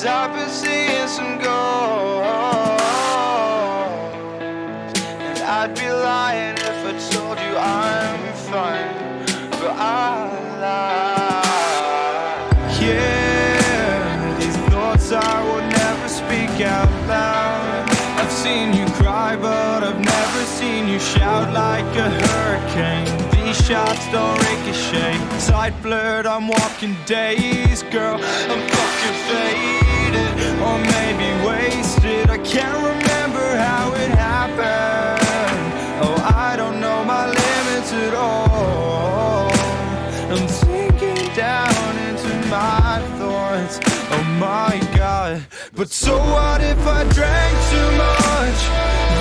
'cause I've been seeing some ghosts, and I'd be lying if I told you I'm fine, but I lie. Yeah, these thoughts I would never speak out loud. I've seen you cry, but I've never seen you shout like a hurricane. These shots don't ricochet. Sight blurred, I'm walking days, girl. I'm fucking faded, or maybe wasted. I can't remember how it happened. Oh, I don't know my limits at all. I'm sinking down into my thoughts. Oh my God. But so what if I drank too much?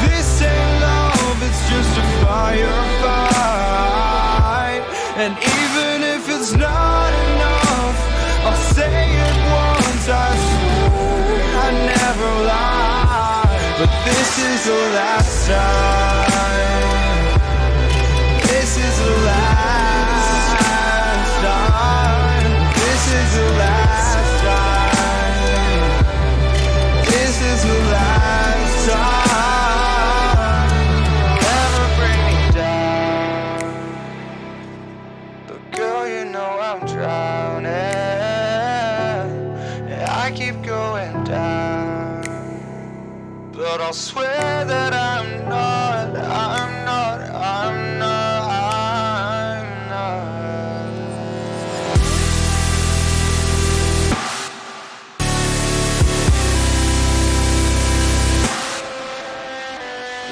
This ain't love, it's just a firefight. And even if it's not enough, I'll say it once, I swear I never lie. But this is the last time. This is the last time. This is the last time. This is the last time. Never bring me down. But girl, you know I'm drowning. Yeah, I keep going down. But I'll swear that I'm not.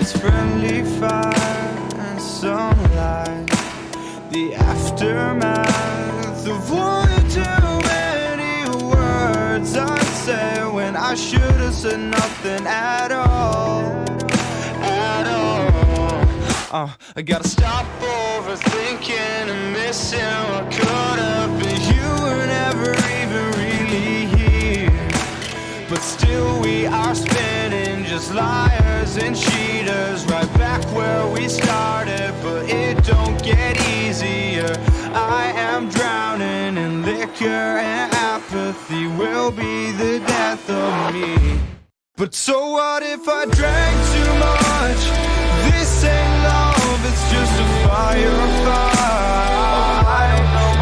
It's friendly fire and sunlight, the aftermath of one too many words I say when I should have said nothing at all. I gotta stop overthinking and missing what could have been. You were never even really here, but still we are spinning, just liars and cheaters, right back where we started. But it don't get easier. I am drowning in liquor, and apathy will be the death of me. But so what if I drank too much? This ain't love, it's just a firefight.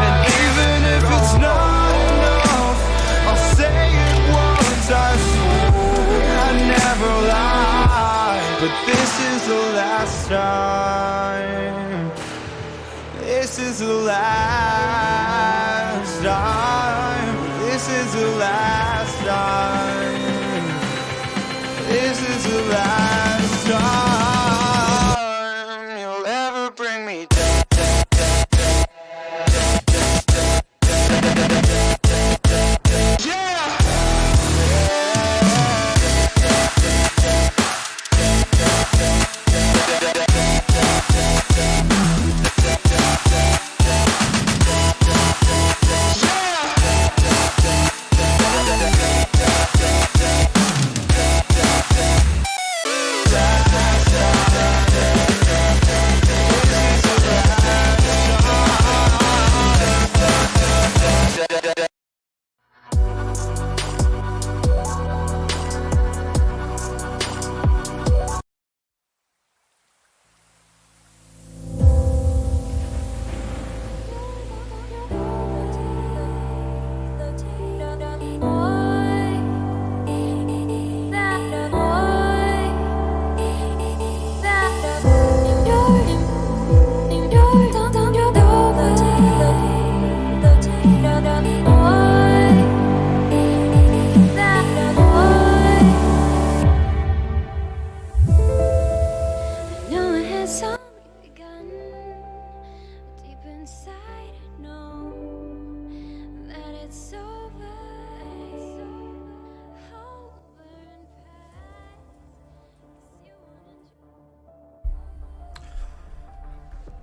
And even if it's not enough, I'll say it once, I swear I never lie. But this is the last time. This is the last time. This is the last time. This is the last time you'll ever bring me down.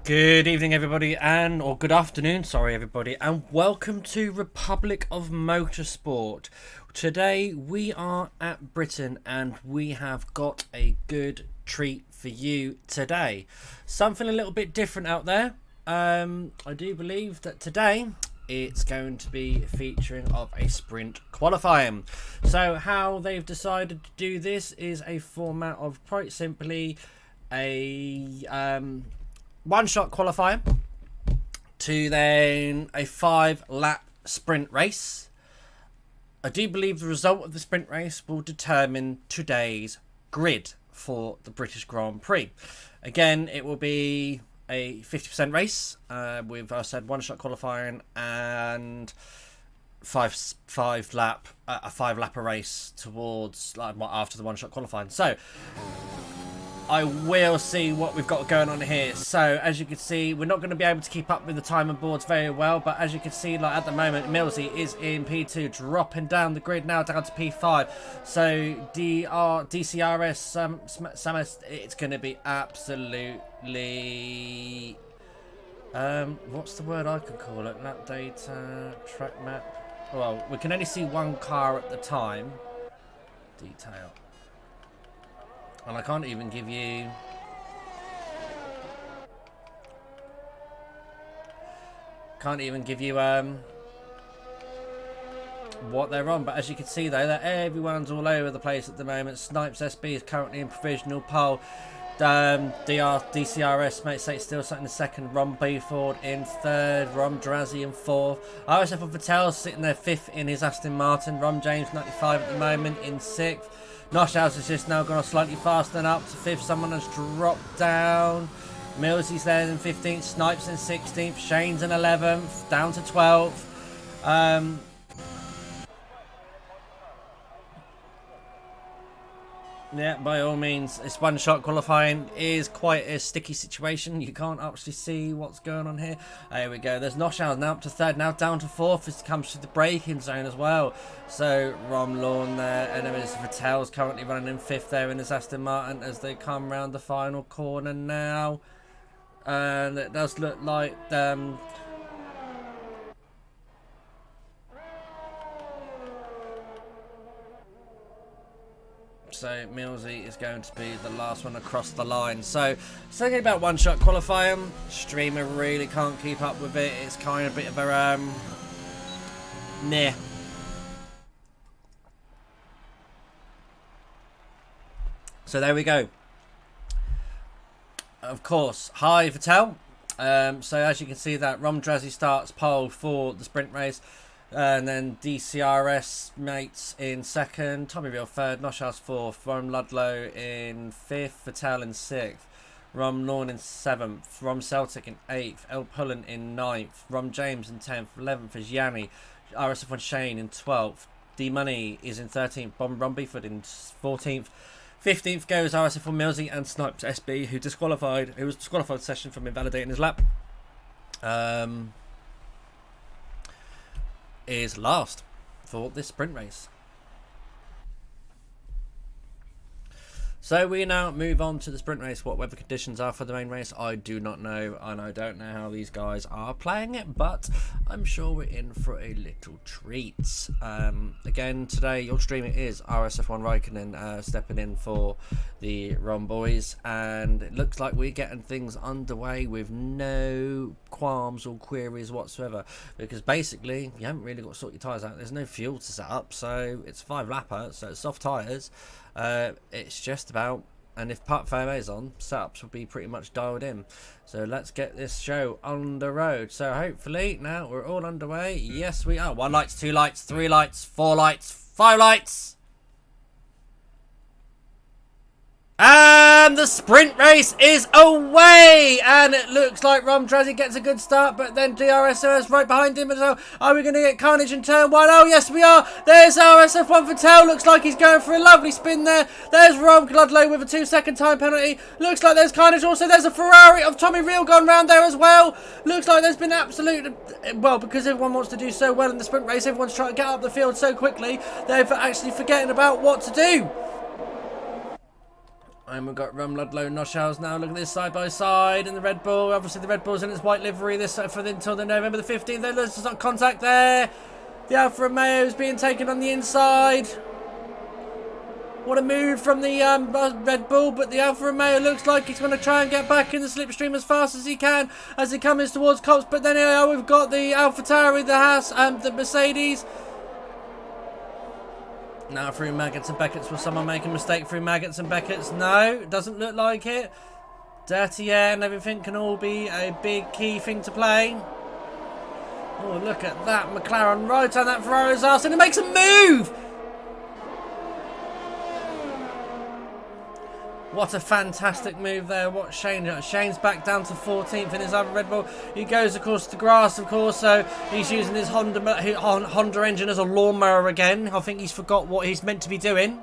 Good evening, everybody, or good afternoon, sorry, everybody, and welcome to Republic of Motorsport. Today we are at Britain, and we have got a good treat for you today. Something a little bit different out there. I do believe that today it's going to be featuring of a sprint qualifying. So how they've decided to do this is a format of quite simply a one-shot qualifying to then a 5-lap sprint race. I do believe the result of the sprint race will determine today's grid for the British Grand Prix. Again, it will be a 50% race with, I said, one-shot qualifying and a 5-lapper race towards after the one-shot qualifying. So I will see what we've got going on here. So as you can see, we're not going to be able to keep up with the timing boards very well, but as you can see, like at the moment, Millsy is in P2, dropping down the grid now down to P5. So DCRS Samus, it's going to be absolutely what's the word I can call it? Lap data, track map. Well, we can only see one car at the time. Detail. And I can't even give you what they're on, but as you can see though, that everyone's all over the place at the moment. Snipes SB is currently in provisional pole. DCRS mate say still sat in the second. Rom Buford in third. Rom Drazzy in fourth. RSF of Patel sitting there fifth in his Aston Martin. Rom James 95 at the moment in sixth. Noshhouse has just now gone slightly faster and up to fifth. Someone has dropped down. Millsy's there in 15th. Snipes in 16th. Shane's in 11th. Down to 12th. Yeah, by all means, this one-shot qualifying is quite a sticky situation. You can't actually see what's going on here. There we go. There's Noshhouse now up to third, now down to fourth as it comes to the braking zone as well. So, Rom Lawn there, and then Vattel's currently running in fifth there in his Aston Martin as they come round the final corner now. And it does look like so Millsy is going to be the last one across the line. So thinking about one-shot qualifying, streamer really can't keep up with it. It's kind of a bit of a nah. So there we go. Of course, hi Vattel. So as you can see, that Rom Drazzy starts pole for the sprint race. And then DCRS mates in second, Tommy Real third, Noshhouse fourth, Rom Ludlow in fifth, Vattel in sixth, Rom Lawn in seventh, Rom Celtic in eighth, El Pullen in ninth, Rom James in 10th, 11th is Yanni, RSF1 Shane in 12th, D Money is in 13th, Rom Beeford in 14th, 15th goes RSF1 Millsy and Snipes SB, who was disqualified session from invalidating his lap. Is last for this sprint race. So we now move on to the sprint race. What weather conditions are for the main race, I do not know, and I don't know how these guys are playing it, but I'm sure we're in for a little treat. Again, today your streamer is RSF1 Raikonen stepping in for the ROM boys, and it looks like we're getting things underway with no qualms or queries whatsoever, because basically you haven't really got to sort your tyres out. There's no fuel to set up, so it's 5-lapper, so it's soft tyres. It's just about, and if part fairway is on, setups will be pretty much dialed in. So let's get this show on the road. So hopefully now we're all underway. Yes, we are. 1 lights, 2 lights, 3 lights, 4 lights, 5 lights. And the sprint race is away, and it looks like Rom Drazzy gets a good start, but then DRSO is right behind him as well. Are we going to get carnage in turn 1? Oh yes we are. There's RSF1 Vattel, looks like he's going for a lovely spin there. There's Rom Ludlow with a 2-second time penalty. Looks like there's carnage also. There's a Ferrari of Tommy Real gone round there as well. Looks like there's been absolute, well, because everyone wants to do so well in the sprint race, everyone's trying to get up the field so quickly, they're actually forgetting about what to do. And we've got Rom Ludlow and Noshhouse now. Look at this side by side in the Red Bull. Obviously the Red Bull's in its white livery this for until the November the 15th. There's not contact there. The Alfa Romeo's being taken on the inside. What a move from the Red Bull, but the Alfa Romeo looks like he's going to try and get back in the slipstream as fast as he can as he comes towards Cops. But then we've got the AlphaTauri, the Haas, and the Mercedes. Now through Maggots and Beckett's. Will someone make a mistake through Maggots and Beckett's? No, doesn't look like it. Dirty air and everything can all be a big key thing to play. Oh, look at that. McLaren right on that Ferrari's arse, and it makes a move! What a fantastic move there. What Shane? Shane's back down to 14th in his other Red Bull. He goes, of course, to grass, of course, so he's using his Honda engine as a lawnmower again. I think he's forgot what he's meant to be doing.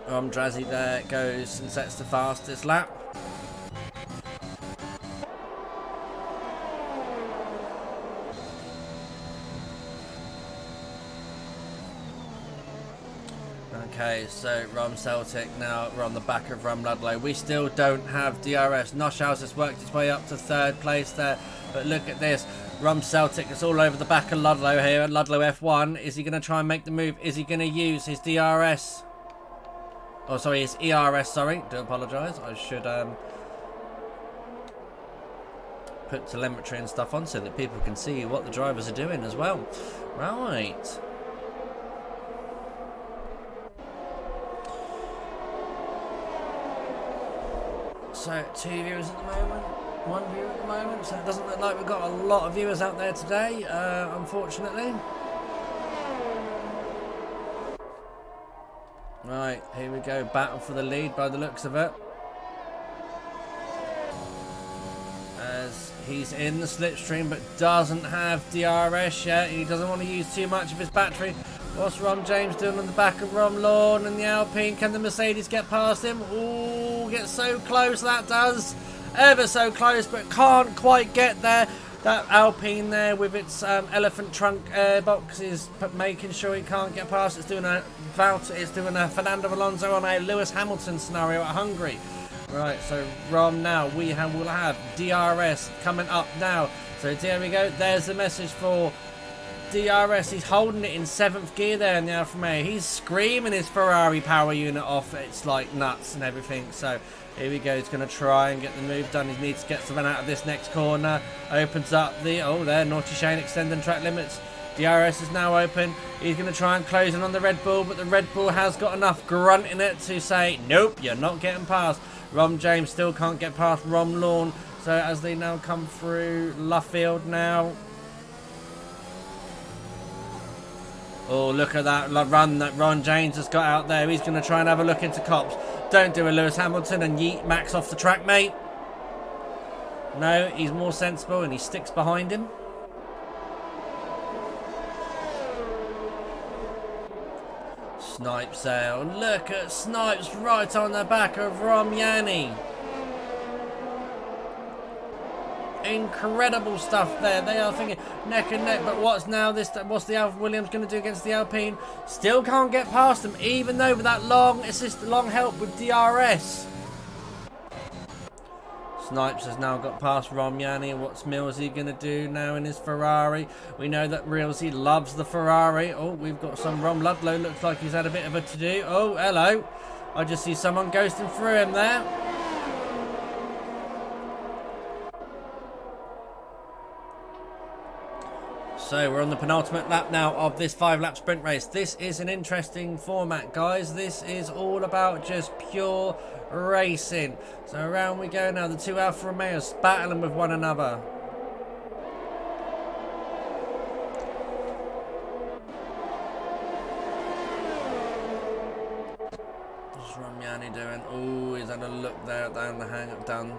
Drazzy there goes and sets the fastest lap. Okay, so Rom Celtic now, we're on the back of Rom Ludlow. We still don't have DRS. Noshhouse has worked his way up to 3rd place there, but look at this. Rom Celtic is all over the back of Ludlow here. Ludlow F1, is he going to try and make the move? Is he going to use his DRS? Oh, sorry, his ERS, sorry. Do apologise. I should put telemetry and stuff on so that people can see what the drivers are doing as well. Right. So, 2 viewers at the moment, 1 viewer at the moment, so it doesn't look like we've got a lot of viewers out there today, unfortunately. Right, here we go, battle for the lead by the looks of it. As he's in the slipstream but doesn't have DRS yet, he doesn't want to use too much of his battery. What's Rom James doing on the back of Rom Lawn and the Alpine? Can the Mercedes get past him? Ooh, gets so close, that does. Ever so close, but can't quite get there. That Alpine there with its elephant trunk box is making sure he can't get past. It's doing a Fernando Alonso on a Lewis Hamilton scenario at Hungary. Right, so Rom now, will have DRS coming up now. So there we go. There's the message for DRS. He's holding it in 7th gear there in the Alfa Romeo. He's screaming his Ferrari power unit off. It's like nuts and everything. So here we go. He's going to try and get the move done. He needs to get something out of this next corner. Opens up the... Oh, there. Naughty Shane extending track limits. DRS is now open. He's going to try and close in on the Red Bull, but the Red Bull has got enough grunt in it to say, nope, you're not getting past. Rom James still can't get past Rom Lawn. So as they now come through Luffield now... Oh, look at that run that Ron James has got out there. He's going to try and have a look into Cops. Don't do a Lewis Hamilton and yeet Max off the track, mate. No, he's more sensible and he sticks behind him. Snipes there. Oh, look at Snipes right on the back of Rom Yanni. Incredible stuff there. They are thinking neck and neck, but what's the Alfa Williams going to do against the Alpine? Still can't get past them, even though with that long help with DRS. Snipes has now got past Rom Yanni. What's Millsy going to do now in his Ferrari? We know that Millsy loves the Ferrari. Oh, we've got some Rom Ludlow. Looks like he's had a bit of a to-do. Oh, hello. I just see someone ghosting through him there. So we're on the penultimate lap now of this 5-lap sprint race. This is an interesting format, guys. This is all about just pure racing. So around we go now. The two Alfa Romeos battling with one another. What's Romani doing? Oh, he's had a look there down the hang-up done.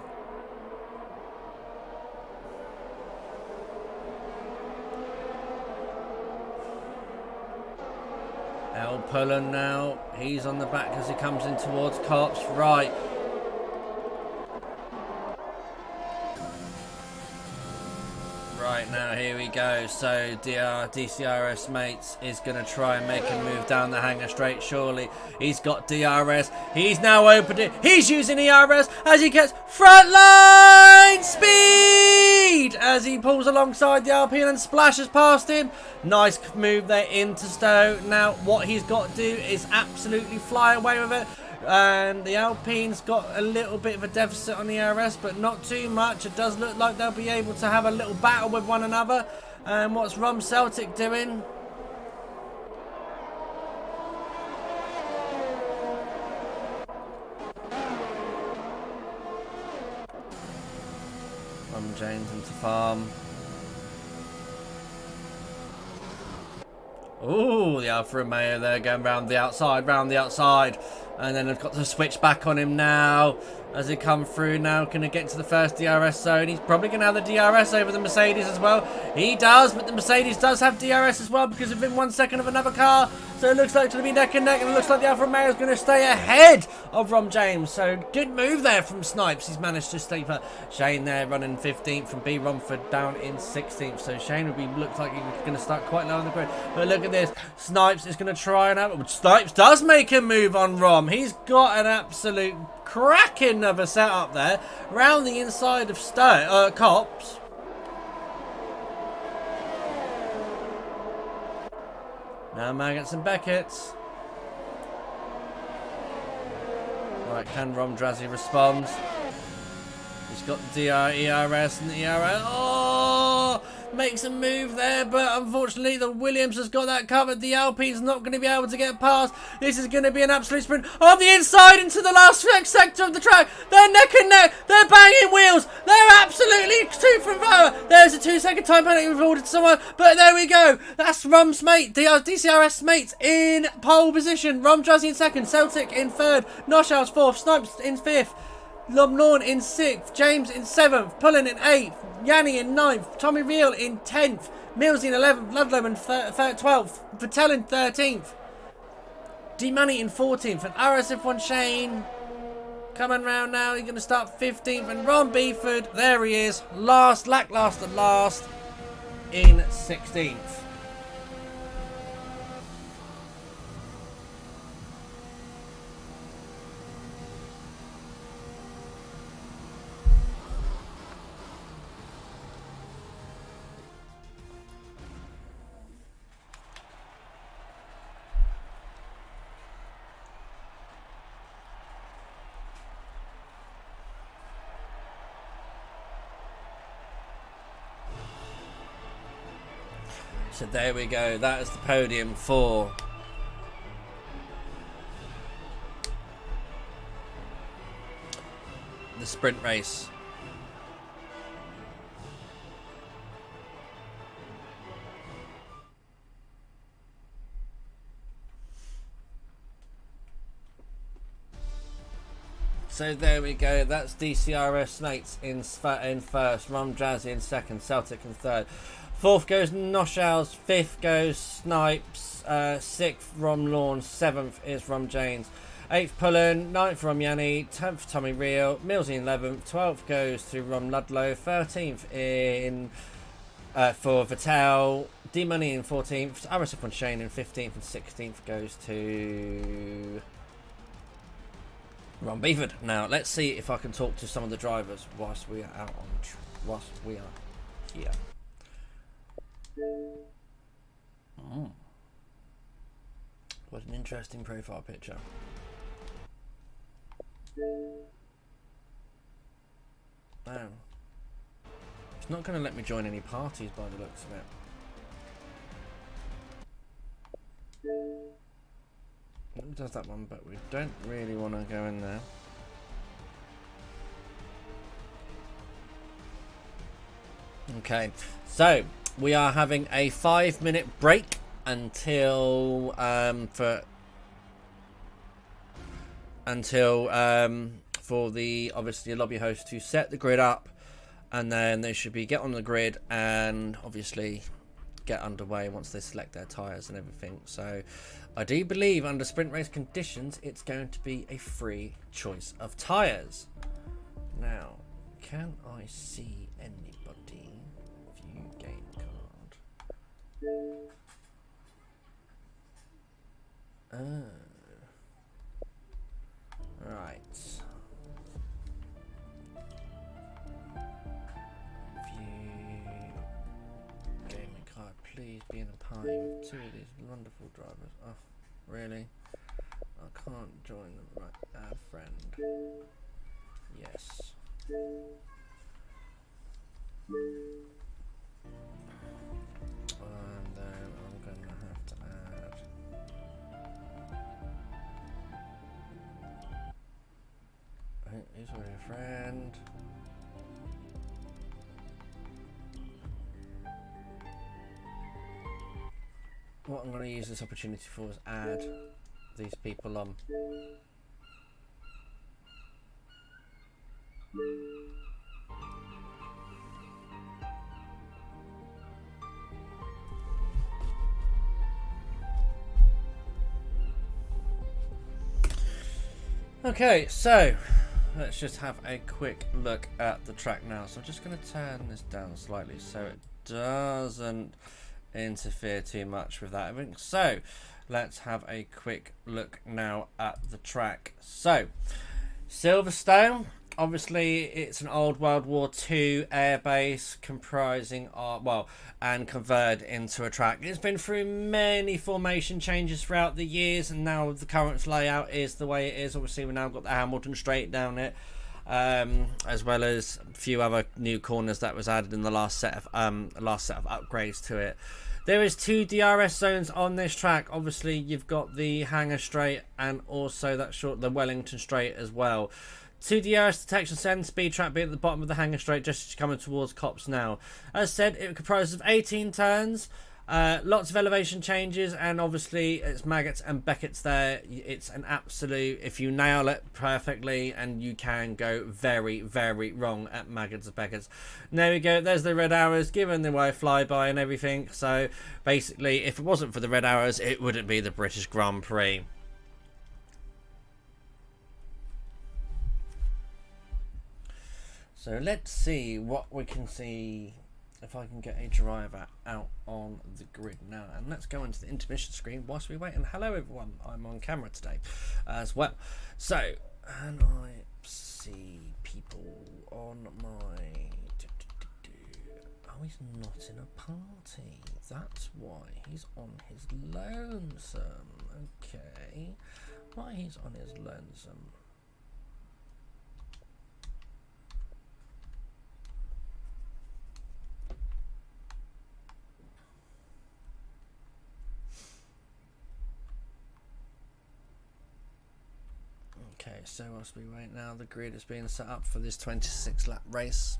El Pullen now, he's on the back as he comes in towards Cops. Right. Right now, here we go. So DCRS mates is going to try and make him move down the hanger straight. Surely he's got DRS. He's now opened it. He's using ERS as he gets frontline speed as he pulls alongside the Alpine and splashes past him. Nice move there into Stowe. Now what he's got to do is absolutely fly away with it. And the Alpine's got a little bit of a deficit on the RS, but not too much. It does look like they'll be able to have a little battle with one another. And what's ROM Celtic doing? ROM James into farm. Oh, the Alfa Romeo there going round the outside, and then they've got to switch back on him now as they come through. Now can he get to the first DRS zone? He's probably going to have the DRS over the Mercedes as well. He does, but the Mercedes does have DRS as well because within 1 second of another car. So it looks like it's going to be neck and neck, and it looks like the Alfa Romeo is going to stay ahead of ROM James. So good move there from Snipes. He's managed to stay for Shane there running 15th from B. Romford down in 16th. So Shane looks like he's going to start quite low on the grid. But look at this. Snipes is going to try and have it. Snipes does make a move on ROM. He's got an absolute cracking of a setup there round the inside of Cops. Now Maggots and Beckett's. Right, can Rom Drazzy respond? He's got the ERS and the ERS. Oh! Makes a move there, but unfortunately the Williams has got that covered. The Alpine's not going to be able to get past. This is going to be an absolute sprint on the inside into the last sector of the track. They're neck and neck. They're banging wheels. They're absolutely tooth and fire. There's a 2-second time penalty rewarded to someone, but there we go. That's Rom's mate, DCRS mates in pole position. Rom Drazzy in second, Celtic in third, Noshaus fourth, Snipes in fifth, Lomlawn in 6th, James in 7th, Pullen in 8th, Yanni in 9th, Tommy Reel in 10th, Mills in 11th, Ludlow in 12th, Patel in 13th, D-Money in 14th, and RSF1 Shane coming round now. He's going to start 15th, and Ron Beeford, there he is, lackluster last in 16th. So there we go, that is the podium for the sprint race. So there we go, that's DCRS mates in first, Rom Drazzy in second, Celtic in third. 4th goes Noshaus, 5th goes Snipes, 6th Rom Lawn, 7th is Rom James, 8th Pullen, 9th Rom Yanni, 10th Tommy Reel, Mills in 11th, 12th goes to Rom Ludlow, 13th in for Vittel, D-Money in 14th, RSF1 Shane in 15th, and 16th goes to Ron Beeford. Now let's see if I can talk to some of the drivers whilst we are here. What an interesting profile picture. Oh. It's not going to let me join any parties by the looks of it. It does that one, but we don't really want to go in there. Okay, so we are having a 5-minute break until for the obviously lobby host to set the grid up, and then they should be get on the grid and obviously get underway once they select their tyres and everything. So I do believe under sprint race conditions it's going to be a free choice of tyres. Now, can I see anybody? View game card. Right. View please be in a party with 2 of these wonderful drivers? Oh, really? I can't join them. Right, add friend. Yes. And then I'm gonna have to add. He's already a friend. What I'm going to use this opportunity for is add these people on. Okay, so let's just have a quick look at the track now. So I'm just going to turn this down slightly so it doesn't interfere too much with that. So let's have a quick look now at the track. So Silverstone, obviously it's an old World War II airbase comprising and converted into a track. It's been through many formation changes throughout the years, and now the current layout is the way it is. Obviously we've now got the Hamilton Straight down it, as well as a few other new corners that was added in the last set of upgrades to it. There is 2 DRS zones on this track. Obviously you've got the Hangar Straight and also the Wellington Straight as well. 2 DRS detection send speed trap be at the bottom of the Hangar Straight, just coming towards Cops now. As said, it comprises of 18 turns, lots of elevation changes, and obviously it's Maggots and Beckett's there. It's an absolute, if you nail it perfectly, and you can go very, very wrong at Maggots and Beckett's. And there we go, there's the red arrows, given the way flyby and everything. So basically, if it wasn't for the red arrows, it wouldn't be the British Grand Prix. So let's see what we can see, if I can get a driver out on the grid now. And let's go into the intermission screen whilst we wait. And hello everyone, I'm on camera today as well. So, and I see people on my... Oh, he's not in a party. That's why he's on his lonesome. Okay, why he's on his lonesome. Okay, so whilst we wait now, the grid is being set up for this 26 lap race.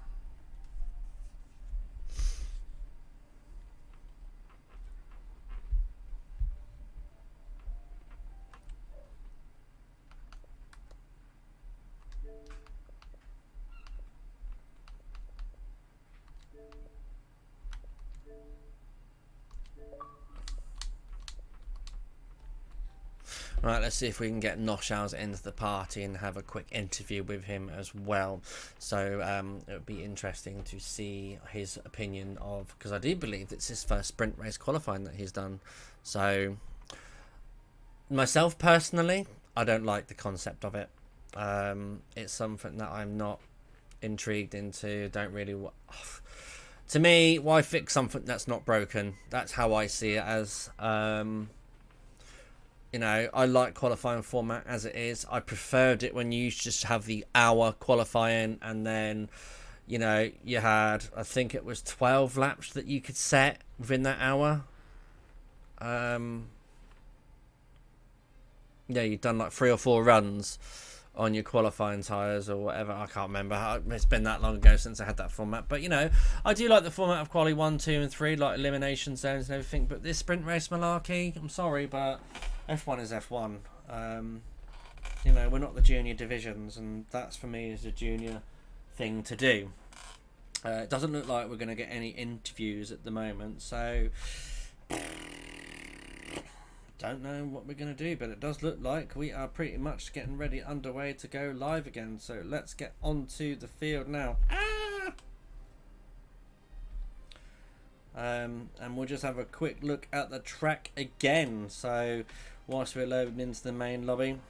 Right, let's see if we can get Noshals into the party and have a quick interview with him as well. So it would be interesting to see his opinion of, because I do believe it's his first sprint race qualifying that he's done. So myself personally, I don't like the concept of it. It's something that I'm not intrigued into. Don't really. To me, why fix something that's not broken? That's how I see it as. You know, I like qualifying format as it is. I preferred it when you used to just have the hour qualifying, and then, you know, you had, I think it was 12 laps that you could set within that hour. Yeah, you've done like 3 or 4 runs on your qualifying tyres or whatever. I can't remember. It's been that long ago since I had that format. But, you know, I do like the format of quali 1, 2 and 3, like elimination zones and everything. But this sprint race malarkey, I'm sorry, but F1 is F1. You know, we're not the junior divisions, and that's for me is a junior thing to do. It doesn't look like we're going to get any interviews at the moment, so don't know what we're going to do, but it does look like we are pretty much getting ready underway to go live again. So let's get onto the field now. And we'll just have a quick look at the track again. So whilst we're loading into the main lobby.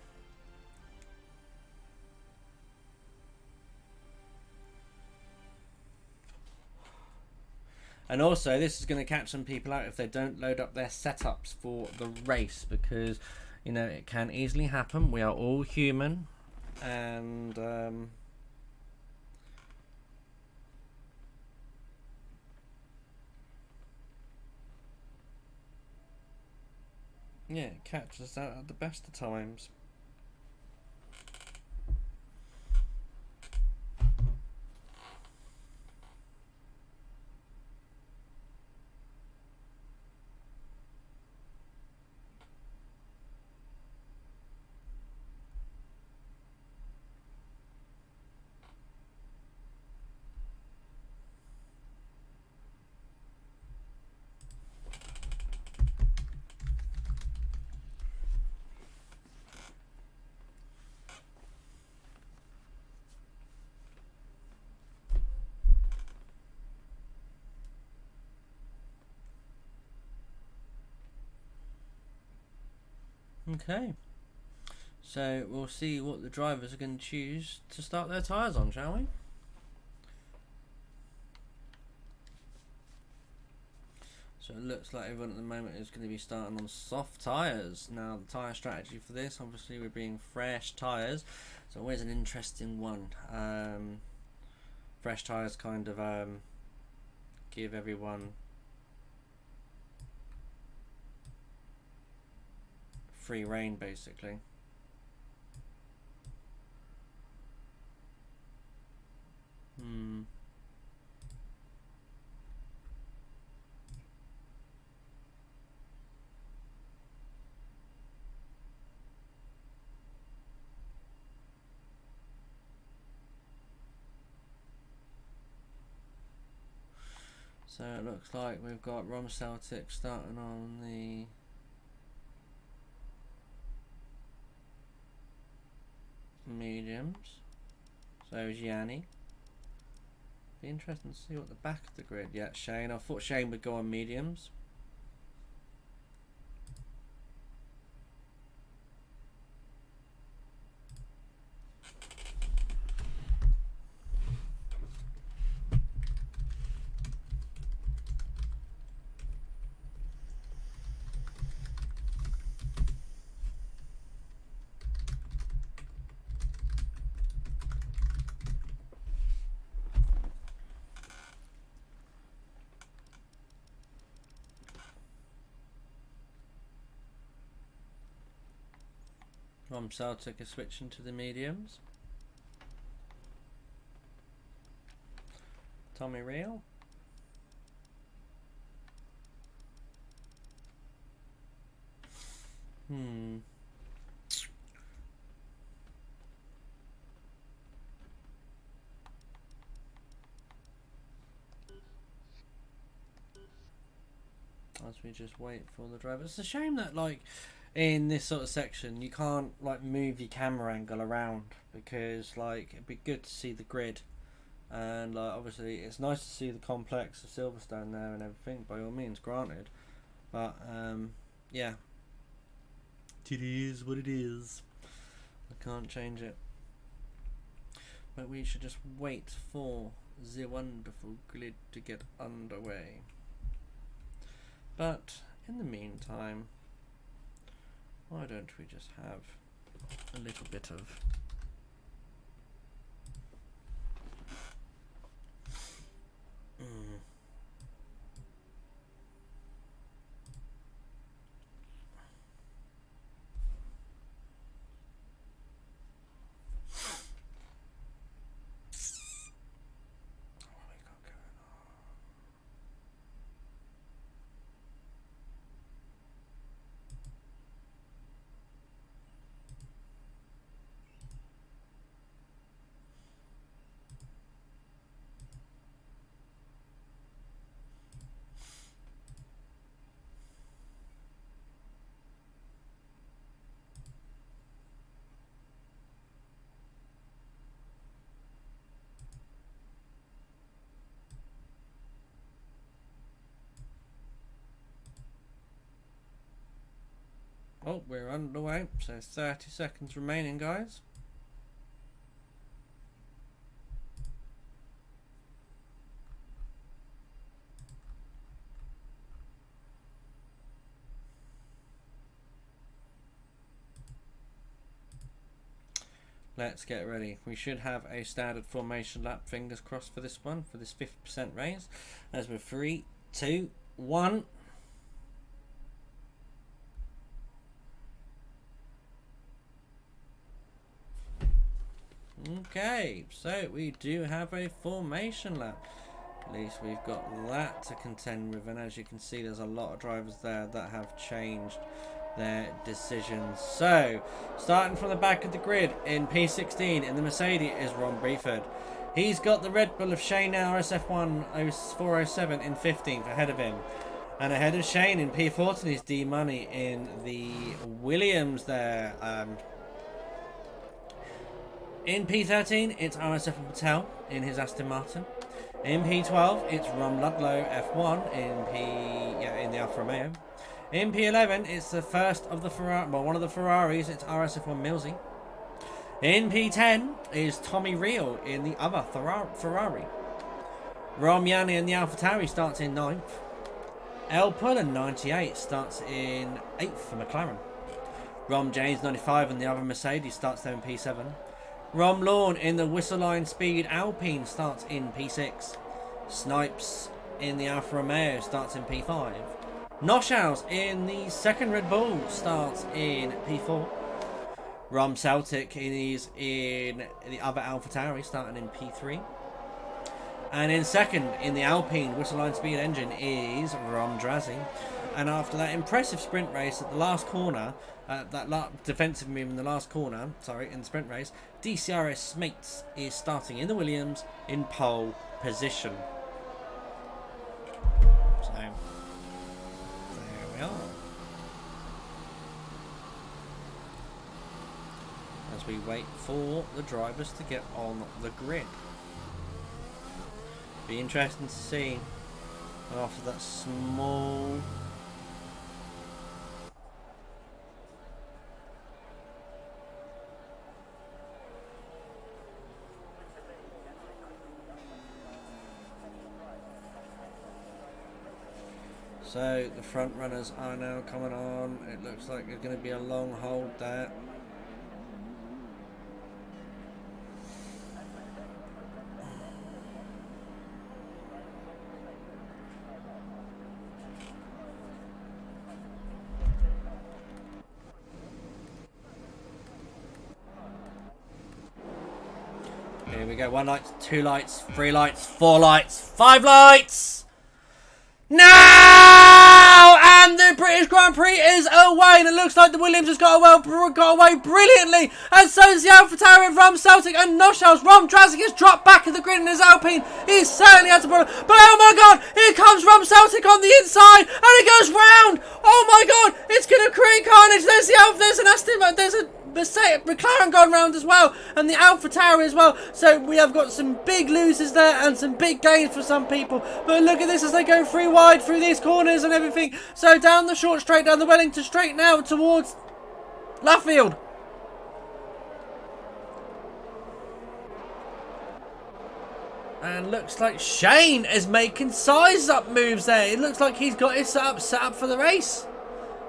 And also, this is going to catch some people out if they don't load up their setups for the race, because, you know, it can easily happen. We are all human, and yeah, it catches out at the best of times. Okay, so we'll see what the drivers are going to choose to start their tyres on, shall we? So it looks like everyone at the moment is going to be starting on soft tyres. Now, the tyre strategy for this, obviously, we're being fresh tyres. So always an interesting one. Fresh tyres kind of give everyone free reign, basically. So it looks like we've got ROM Celtic starting on the mediums. So is Yanni. Be interesting to see what the back of the grid. Yeah, Shane. I thought Shane would go on mediums. ROM Celtic is switching to the mediums. Tommy Real. As we just wait for the driver. It's a shame that, like, in this sort of section you can't, like, move your camera angle around, because, like, it'd be good to see the grid, and, like, obviously it's nice to see the complex of Silverstone there and everything, by all means, granted, but yeah, it is what it is. I can't change it, but we should just wait for the wonderful grid to get underway. But in the meantime, why don't we just have a little bit of oh, we're underway, so 30 seconds remaining, guys. let's get ready. We should have a standard formation lap, fingers crossed for this one, for this 50% raise. As we're 3, 2, 1. Okay, so we do have a formation lap. At least we've got that to contend with, and as you can see, there's a lot of drivers there that have changed their decisions. So, starting from the back of the grid in P16 in the Mercedes is Ron Brieford. He's got the Red Bull of Shane now, RSF1 407 in 15th ahead of him. And ahead of Shane in P14 is D Money in the Williams there. In P13, it's RSF and Patel in his Aston Martin. In P12, it's Ron Ludlow F1 in the Alfa Romeo. In P11, it's the first of the one of the Ferraris. It's RSF1 Millsy. In P10 is Tommy Reel in the other Ferrari. Rom Yanni in the AlphaTauri starts in 9th. El Pullen 98 starts in 8th for McLaren. Rom James 95 in the other Mercedes starts there in P7. Rom Lawn in the Whistleline Speed Alpine starts in P6. Snipes in the Alfa Romeo starts in P5. Noshaus in the second Red Bull starts in P4. Rom Celtic is in the other AlphaTauri starting in P3. And in second in the Alpine Whistleline Speed Engine is Rom Drazzy. And after that impressive sprint race at the last corner, defensive move in the last corner, in the sprint race, DCRS Smates is starting in the Williams in pole position. So, there we are. As we wait for the drivers to get on the grid. Be interesting to see after that small so the front runners are now coming on. It looks like there's going to be a long hold there. Here we go. 1 light, 2 lights, 3 lights, 4 lights, 5 lights! Now! And the British Grand Prix is away, and it looks like the Williams has got away brilliantly, and so is the AlphaTauri of Rom Celtic and Noshaus. Rom Drazzy has dropped back in the grid in his Alpine. He certainly had to put it, but oh my god, here comes Rom Celtic on the inside, and it goes round. Oh my god, it's going to create carnage. There's the Alpha, there's an Aston, there's a McLaren gone round as well, and the AlphaTauri as well. So we have got some big losers there and some big gains for some people. But look at this as they go 3 wide through these corners and everything. So down the short straight, down the Wellington straight now towards Luffield. And looks like Shane is making size up moves there. It looks like he's got his set up for the race.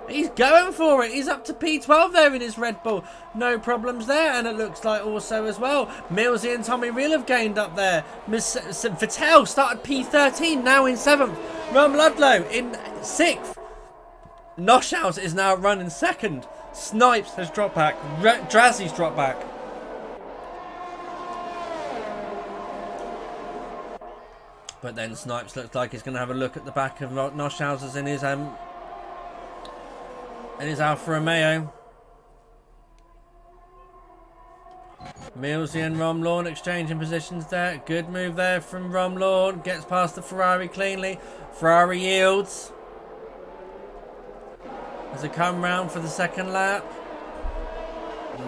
He's going for it. He's up to P12 there in his Red Bull. No problems there. And it looks like also as well, Millsy and Tommy Reel have gained up there. Vettel started P13, now in 7th. Rom Ludlow in 6th. Noshaus is now running 2nd. Snipes has dropped back. Drazzy's dropped back. But then Snipes looks like he's going to have a look at the back of Noshaus in his Alfa Romeo. Millsy and Rom Lawn exchanging positions there. Good move there from Rom Lawn. Gets past the Ferrari cleanly. Ferrari yields as they come round for the 2nd lap.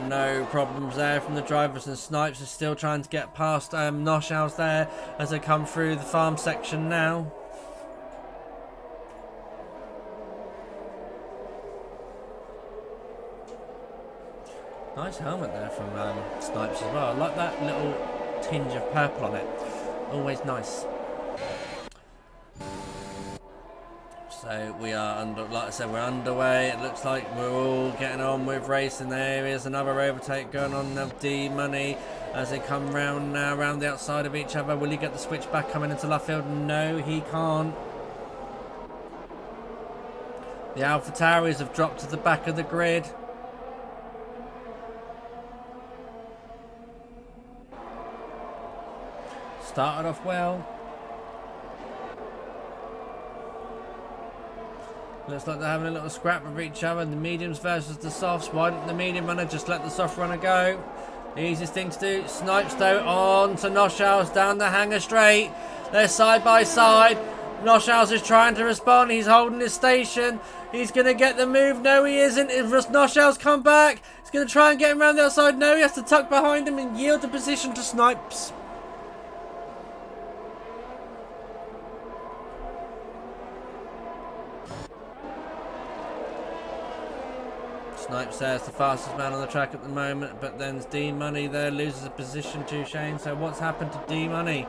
No problems there from the drivers, and Snipes is still trying to get past Noshaus there as they come through the farm section now. Nice helmet there from Snipes as well. I like that little tinge of purple on it. Always nice. So we are like I said, we're underway. It looks like we're all getting on with racing. There is another overtake going on of D-Money as they come round now, round the outside of each other. Will he get the switch back coming into left field? No, he can't. The AlphaTauris have dropped to the back of the grid. Started off well. Looks like they're having a little scrap with each other. The mediums versus the softs. Why didn't the medium runner just let the soft runner go? The easiest thing to do. Snipes though on to Noshaus down the hanger straight. They're side by side. Noshaus is trying to respond. He's holding his station. He's going to get the move. No, he isn't. If Noshaus come back, he's going to try and get him around the outside. No, he has to tuck behind him and yield the position to Snipes. Snipes there is the fastest man on the track at the moment, but then D-Money there loses a position to Shane. So what's happened to D-Money?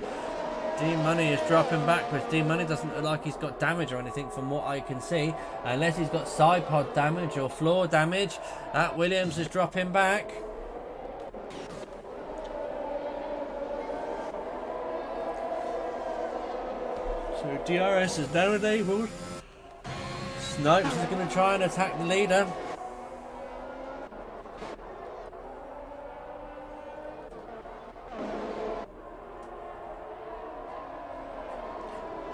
D-Money is dropping backwards. D-Money doesn't look like he's got damage or anything from what I can see, unless he's got side pod damage or floor damage. That Williams is dropping back. So DRS is now enabled. Snipes is going to try and attack the leader.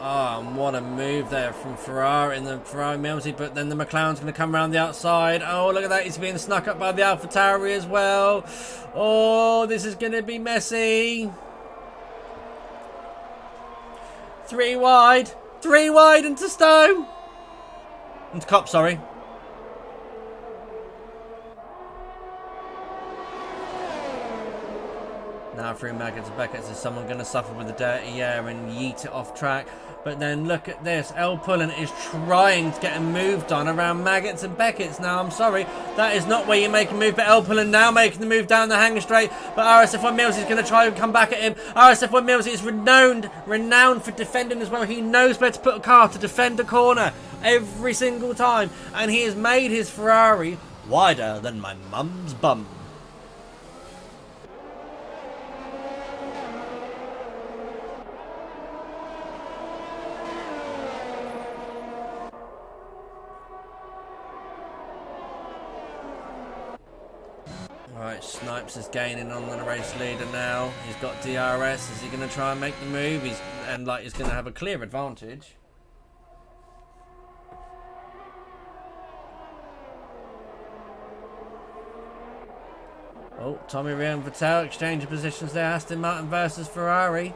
Oh, and what a move there from Ferrari in the Ferrari Milsey, but then the McLaren's going to come around the outside. Oh, look at that. He's being snuck up by the AlphaTauri as well. Oh, this is going to be messy. 3 wide. 3 wide into Stowe. Into Cop, sorry. Now through Maggots and Beckett's, is someone going to suffer with the dirty air and yeet it off track? But then look at this. El Pullen is trying to get a move done around Maggots and Beckett's. Now, I'm sorry, that is not where you make a move. But El Pullen now making the move down the hanger straight. But RSF1 Mills is going to try and come back at him. RSF1 Mills is renowned for defending as well. He knows where to put a car to defend a corner every single time. And he has made his Ferrari wider than my mum's bum. Right, Snipes is gaining on the race leader now. He's got DRS. Is he going to try and make the move? He's going to have a clear advantage. Oh, Tommy Rio and Vettel exchanging positions there. Aston Martin versus Ferrari.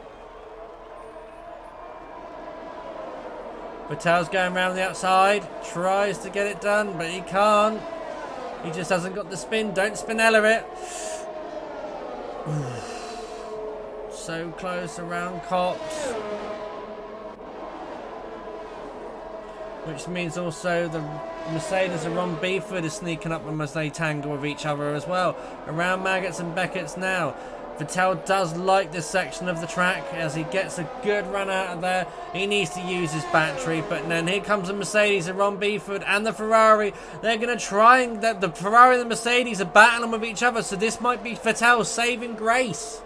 Vettel's going around the outside. Tries to get it done, but he can't. He just hasn't got the spin. Don't spinella it. So close around Cops. Which means also the Mercedes and Ron Beeford is sneaking up as they tangle with each other as well. Around Maggots and Beckett's now. Vettel does like this section of the track as he gets a good run out of there. He needs to use his battery, but then here comes the Mercedes and Ron Beeford and the Ferrari. They're going to try and the Ferrari and the Mercedes are battling with each other, so this might be Vettel's saving grace.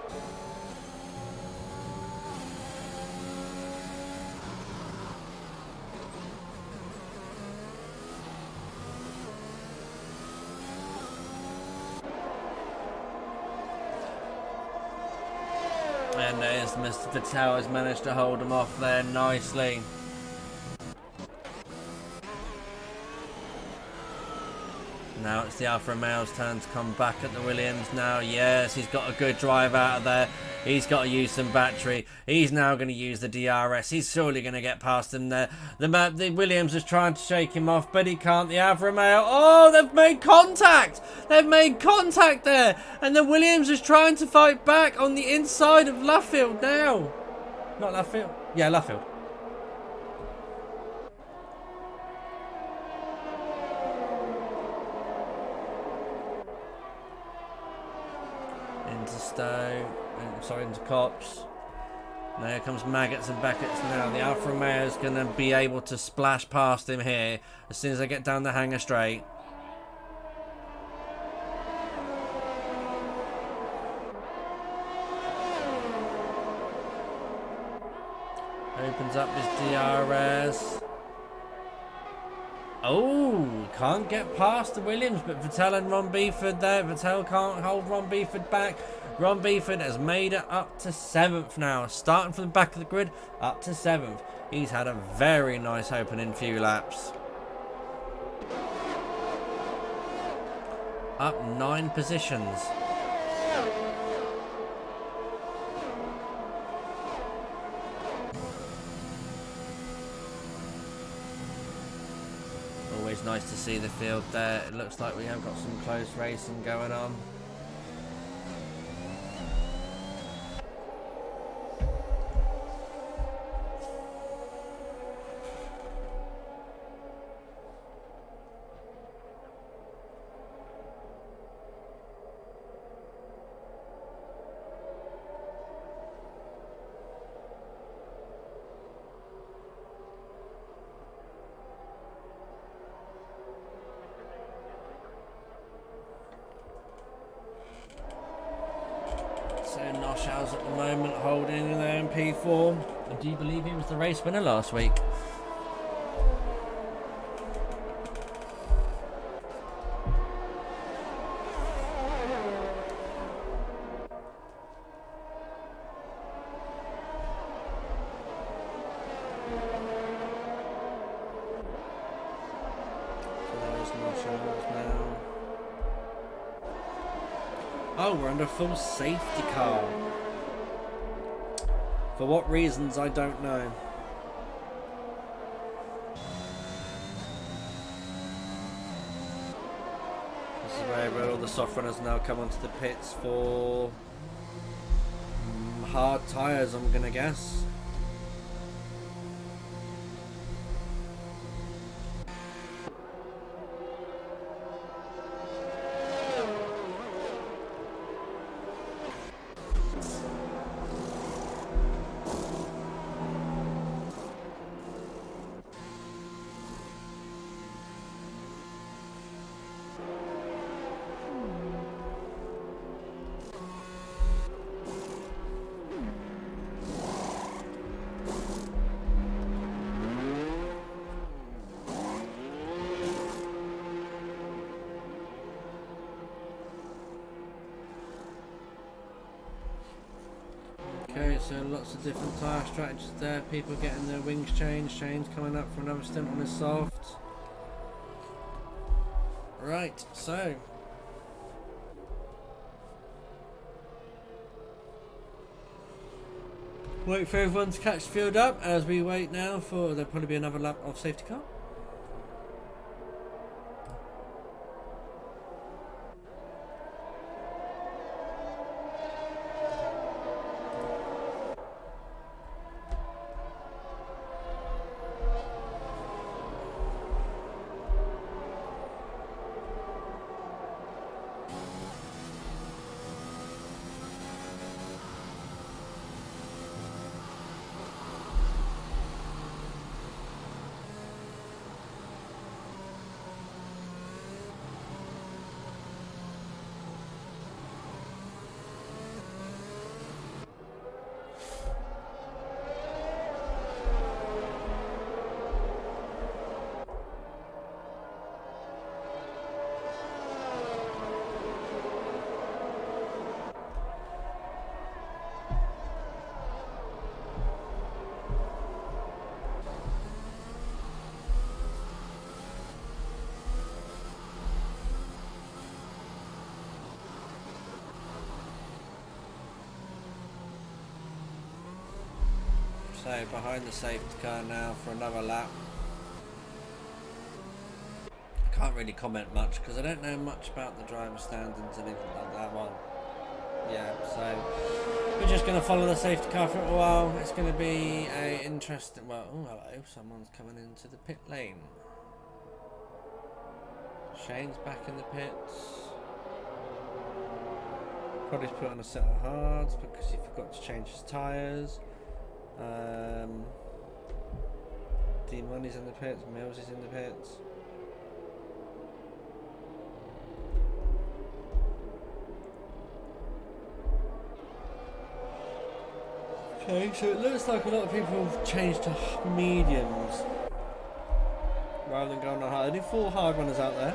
And there's Mr. Vettel has managed to hold him off there nicely. Now it's the Alfa Romeo's turn to come back at the Williams now. Yes, he's got a good drive out of there. He's got to use some battery. He's now going to use the DRS. He's surely going to get past him there. The Williams is trying to shake him off, but he can't. The Alfa Romeo. Oh, they've made contact. They've made contact there. And the Williams is trying to fight back on the inside of Luffield now. Not Luffield. Yeah, Luffield. Into Stowe. Sorry, into Cops. Now here comes Maggots and Beckett's now. The Alfa Romeo is going to be able to splash past him here as soon as they get down the hanger straight. Opens up his DRS. Oh, can't get past the Williams, but Vettel and Ron Beeford there. Vettel can't hold Ron Beeford back. Ron Beeford has made it up to 7th now. Starting from the back of the grid, up to 7th. He's had a very nice opening few laps. Up 9 positions. Always nice to see the field there. It looks like we have got some close racing going on. So Noshow's at the moment holding in there in P4. And do you believe he was the race winner last week? So there's Noshow's now. Oh, we're under full safety car. For what reasons, I don't know. This is where all the soft runners now come onto the pits for hard tyres, I'm going to guess. Okay, so lots of different tyre strategies there. People getting their wings changed. Shane's coming up for another stint on his softs. Right, so wait for everyone to catch the field up as we wait now for there'll probably be another lap of safety car. So behind the safety car now for another lap. I can't really comment much because I don't know much about the driver standings and anything like that one. Yeah, so we're just going to follow the safety car for a while. It's going to be a interesting. Well, oh hello, someone's coming into the pit lane. Shane's back in the pits. Probably put on a set of hards because he forgot to change his tyres. Dean Money's in the pits. Mills is in the pits. Okay, so it looks like a lot of people have changed to mediums rather than going on hard. Only 4 hard runners out there.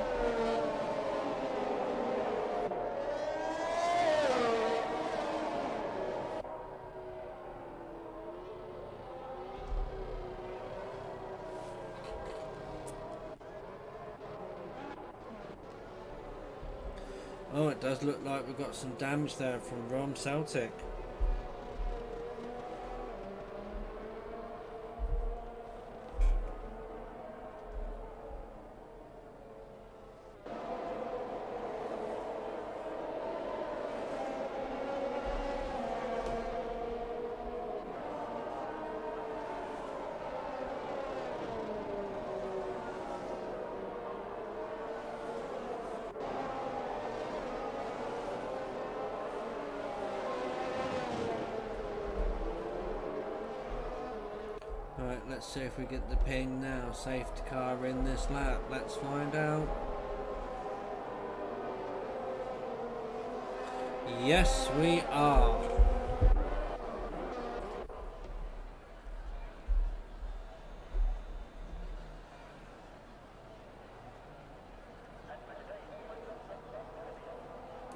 Oh, it does look like we've got some damage there from ROM Celtic. Right, let's see if we get the ping now. Safety car in this lap. Let's find out. Yes, we are.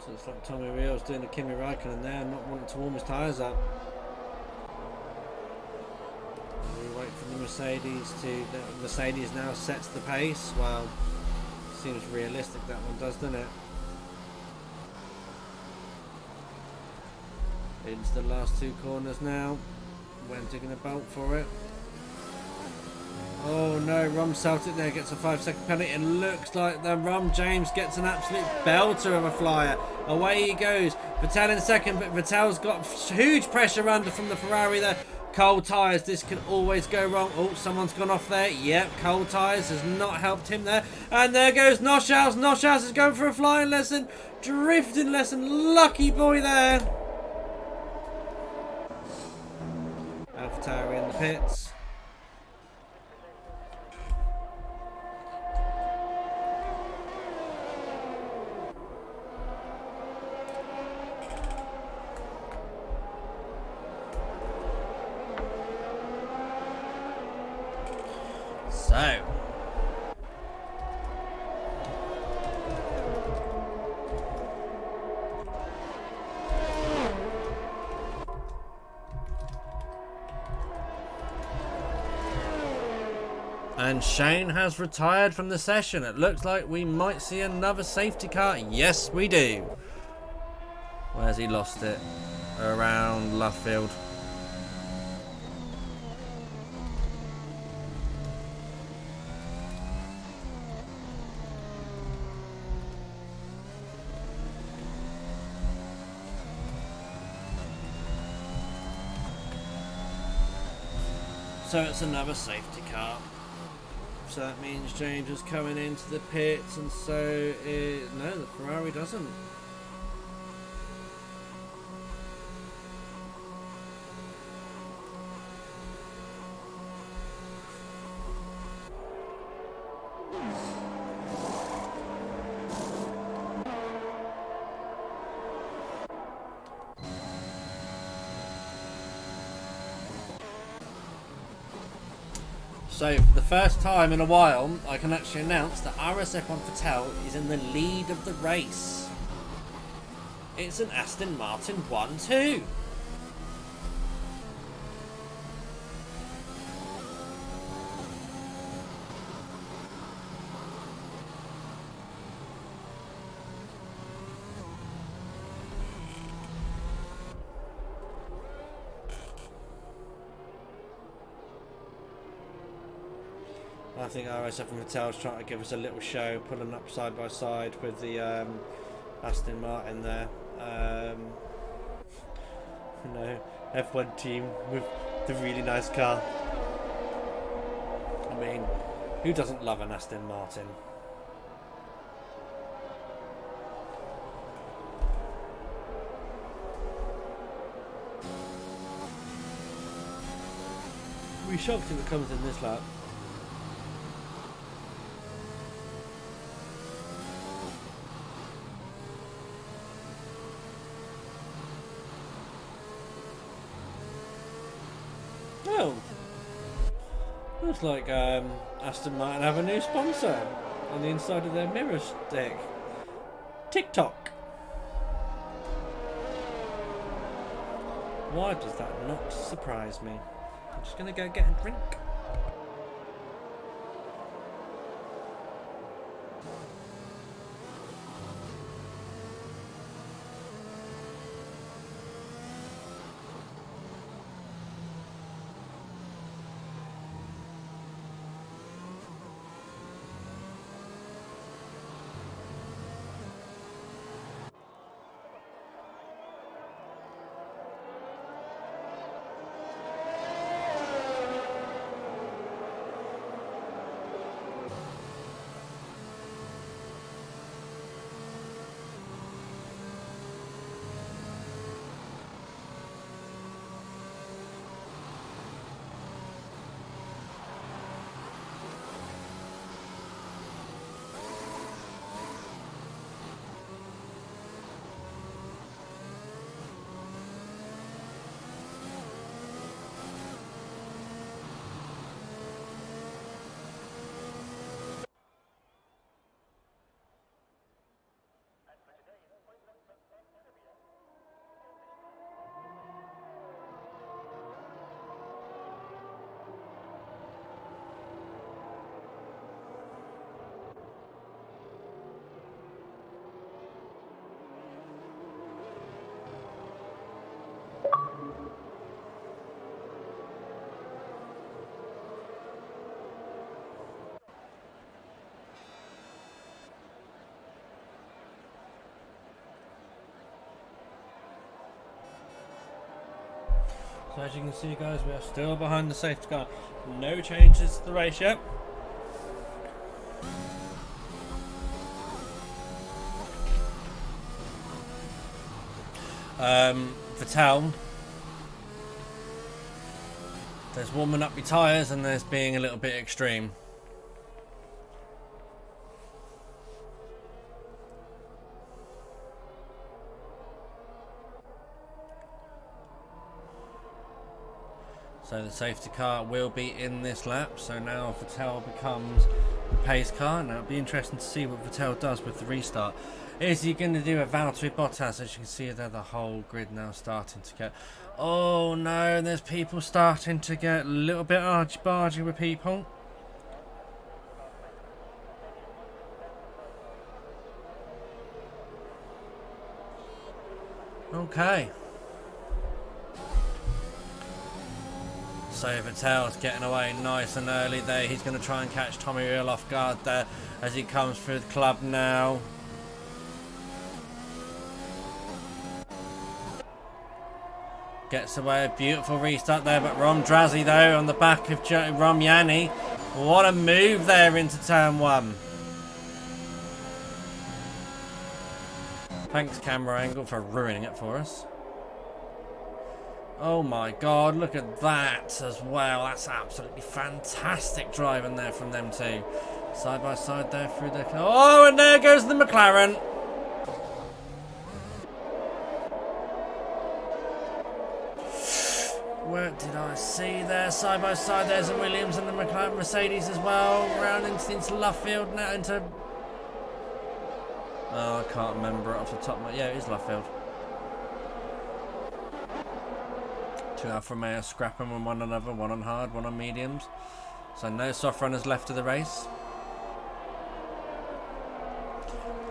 So it's like Tommy Rio's doing a Kimi Raikonen there, not wanting to warm his tyres up. For the Mercedes the Mercedes now sets the pace. Well, seems realistic that one does, doesn't it? Into the last 2 corners now. When's he going to bolt for it? Oh no, ROM Celtic there gets a 5-second penalty. It looks like the ROM James gets an absolute belter of a flyer. Away he goes. Vettel in second, but Vettel's got huge pressure under from the Ferrari there. Cold tyres, this can always go wrong. Oh, someone's gone off there. Yep, cold tyres has not helped him there. And there goes Noshaus. Noshaus is going for a flying lesson. Drifting lesson. Lucky boy there. AlphaTauri in the pits. So, and Shane has retired from the session. It looks like we might see another safety car. Yes, we do. Where's he lost it? Around Luffield. So it's another safety car. So that means James is coming into the pits, and so no, the Ferrari doesn't. So, for the first time in a while, I can actually announce that RS-F1 Vettel is in the lead of the race. It's an Aston Martin 1-2. I think RSF and Mattel's trying to give us a little show, pulling up side by side with the Aston Martin there. You know, F1 team with the really nice car. I mean, who doesn't love an Aston Martin? be shocked if it comes in this lap. Oh, looks like Aston Martin have a new sponsor on the inside of their mirror stick. TikTok. Why does that not surprise me? I'm just gonna go get a drink. So as you can see, guys, we are still behind the safety car. No changes to the race yet. Vettel, there's warming up your tyres and there's being a little bit extreme. So the safety car will be in this lap. So now Vettel becomes the pace car. Now it'll be interesting to see what Vettel does with the restart. Is he going to do a Valtteri Bottas? As you can see there, the whole grid now starting to get... Oh no, there's people starting to get a little bit argy-bargy with people. Okay. So Vettel's getting away nice and early there. He's going to try and catch Tommy Hill off guard there as he comes through the club now. Gets away, a beautiful restart there, but Rom Drazi though on the back of Rom Yanni. What a move there into turn one. Thanks camera angle for ruining it for us. Oh my god, look at that as well. That's absolutely fantastic driving there from them two. Side by side there through the... Oh, and there goes the McLaren. Where did I see there? Side by side there's a Williams and the McLaren Mercedes as well. Round into left field now into... Oh, I can't remember it off the top of my... Yeah, it is left field. Two Alfa Romeo scrapping with one another, one on hard, one on mediums. So no soft runners left of the race.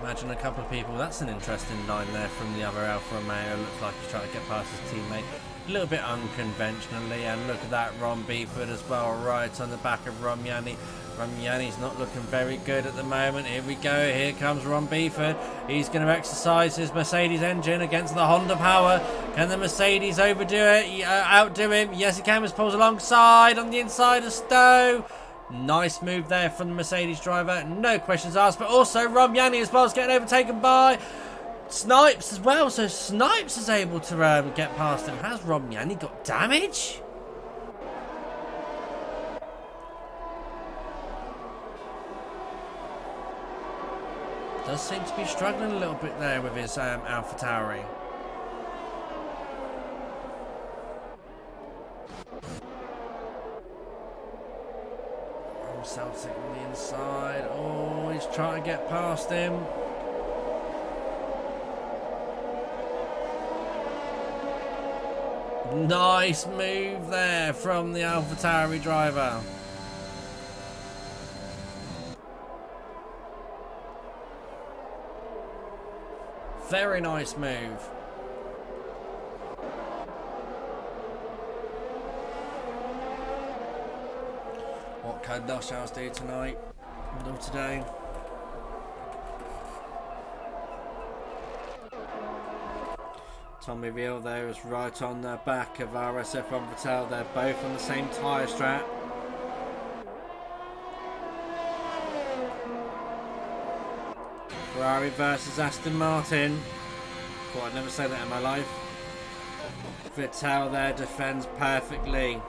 Imagine a couple of people. That's an interesting line there from the other Alfa Romeo. Looks like he's trying to get past his teammate a little bit unconventionally. And look at that, Ron Beeford as well, right on the back of Rom Yanni. Rom Yanni's not looking very good at the moment. Here we go. Here comes Ron Beeford. He's going to exercise his Mercedes engine against the Honda power. Can the Mercedes overdo it? Outdo him? Yes, he can. He pulls alongside on the inside of Stowe. Nice move there from the Mercedes driver. No questions asked. But also Rom Yanni as well is getting overtaken by Snipes as well. So Snipes is able to get past him. Has Rom Yanni got damage? Does seem to be struggling a little bit there with his AlphaTauri. Celtic on the inside. Oh, he's trying to get past him. Nice move there from the AlphaTauri driver. Very nice move. What can Nushhouse do tonight? Or today? Tommy Real there is right on the back of RSF on Vettel. They're both on the same tyre strap. Ferrari versus Aston Martin. Thought I'd never say that in my life. Vettel there defends perfectly.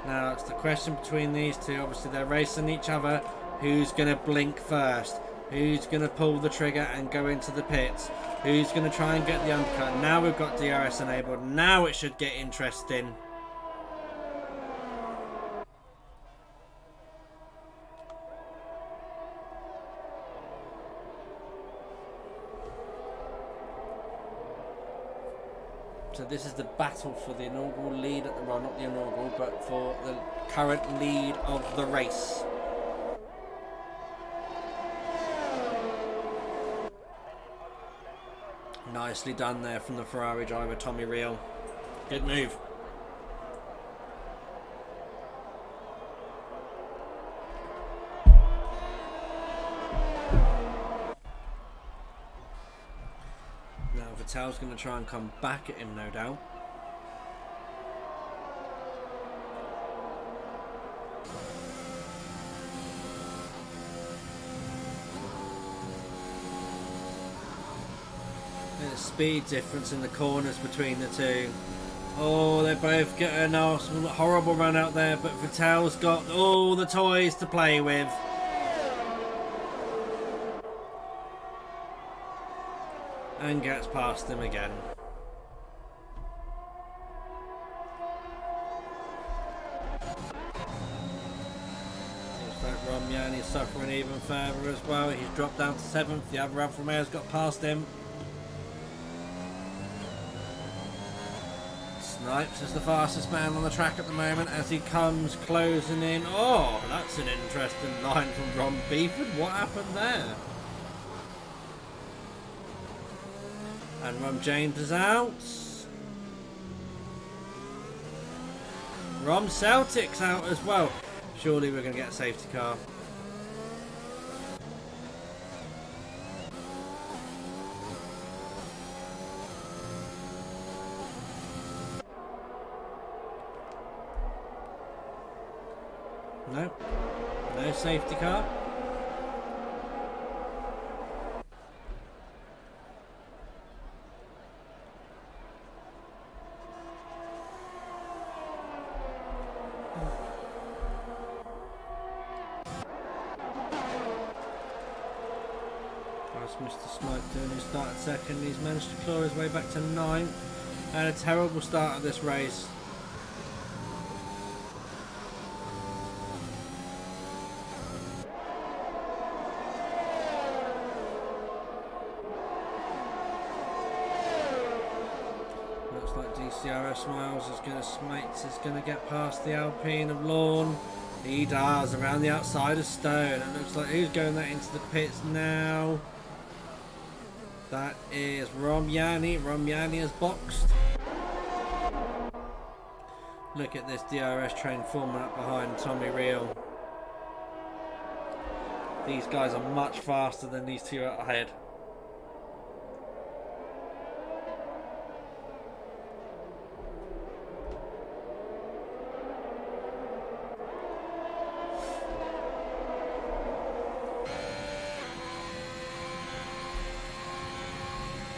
Now it's the question between these two. Obviously they're racing each other. Who's going to blink first? Who's going to pull the trigger and go into the pits? Who's going to try and get the undercut? Now we've got DRS enabled. Now it should get interesting. So this is the battle for the inaugural lead at the, well, not the inaugural, but for the current lead of the race. Nicely done there from the Ferrari driver, Tommy Real. Good move. Now Vettel's going to try and come back at him, no doubt. There's a speed difference in the corners between the two. Oh, they're both getting a horrible run out there, but Vettel's got all the toys to play with. And gets past him again. Looks like Romyan is suffering even further as well. He's dropped down to 7th. The other Alfa Romeo's got past him. Snipes is the fastest man on the track at the moment as he comes closing in. Oh, that's an interesting line from Ron Beeford. What happened there? And Rom James is out. Rom Celtic's out as well. Surely we're going to get a safety car. No. No safety car. Mr. Snipe doing his start at second. He's managed to claw his way back to 9th. And a terrible start of this race. Looks like DCRS Miles is going to get past the Alpine of Lawn. He does, around the outside of Stone. It looks like who's going that into the pits now? That is Romyani. Romyani is boxed. Look at this DRS train forming up behind Tommy Real. These guys are much faster than these two ahead.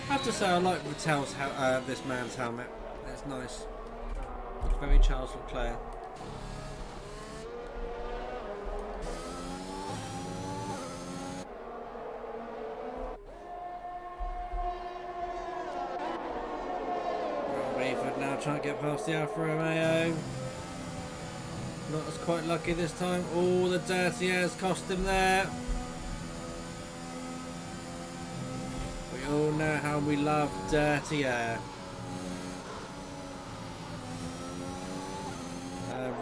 I have to say I like Vettel's this man's helmet. It's nice. It's very Charles Leclerc. trying to get past the Alfa Romeo. Not as quite lucky this time. Oh, the dirty air's cost him there. We all know how we love dirty air.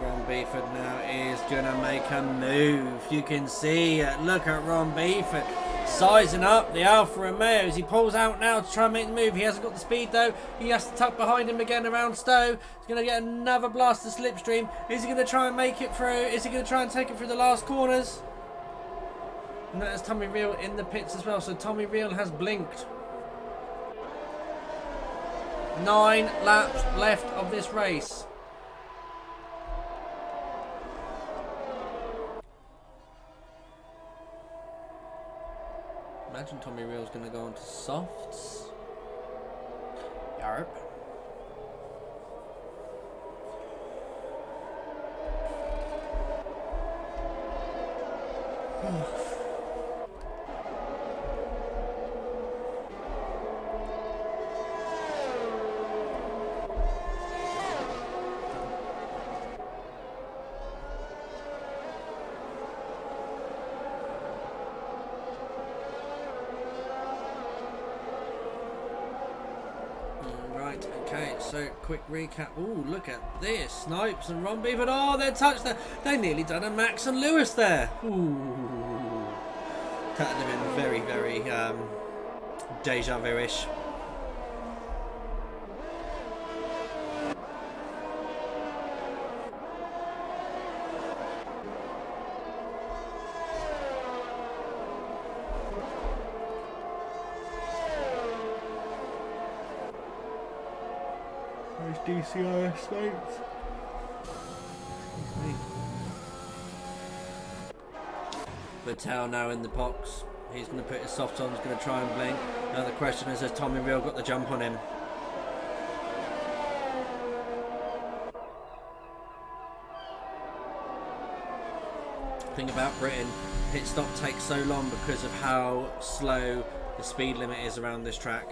Ron Beeford now is going to make a move. You can see, look at Ron Beeford sizing up the Alfa Romeo as he pulls out now to try and make the move. He hasn't got the speed though. He has to tuck behind him again around Stowe. He's going to get another blast of slipstream. Is he going to try and make it through? Is he going to try and take it through the last corners? And there's Tommy Reel in the pits as well. So Tommy Reel has blinked. 9 laps left of this race. Imagine Tommy Reel's going to go on to softs. Yarp. Okay, so quick recap. Oh, look at this. Snipes and Ron Beeford. Oh, they're touched there. They nearly done a Max and Lewis there. Ooh. That would have been very, very deja vu-ish. DCIS states. Vettel now in the box. He's going to put his soft on. He's going to try and blink. Now the question is, has Tommy Reel got the jump on him? Thing about Britain, pit stop takes so long because of how slow the speed limit is around this track.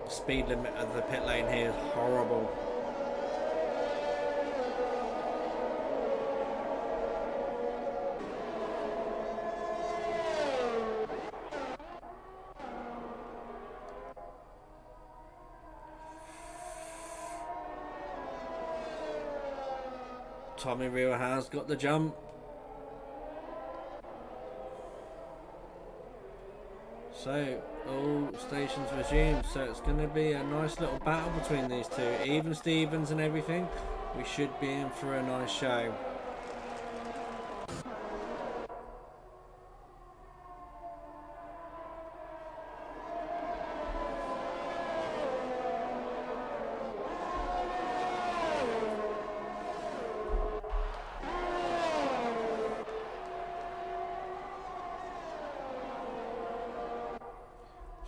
Speed limit of the pit lane here is horrible. Tommy Reel has got the jump. So, all stations resumed, so it's going to be a nice little battle between these two. Even Stevens and everything. We should be in for a nice show.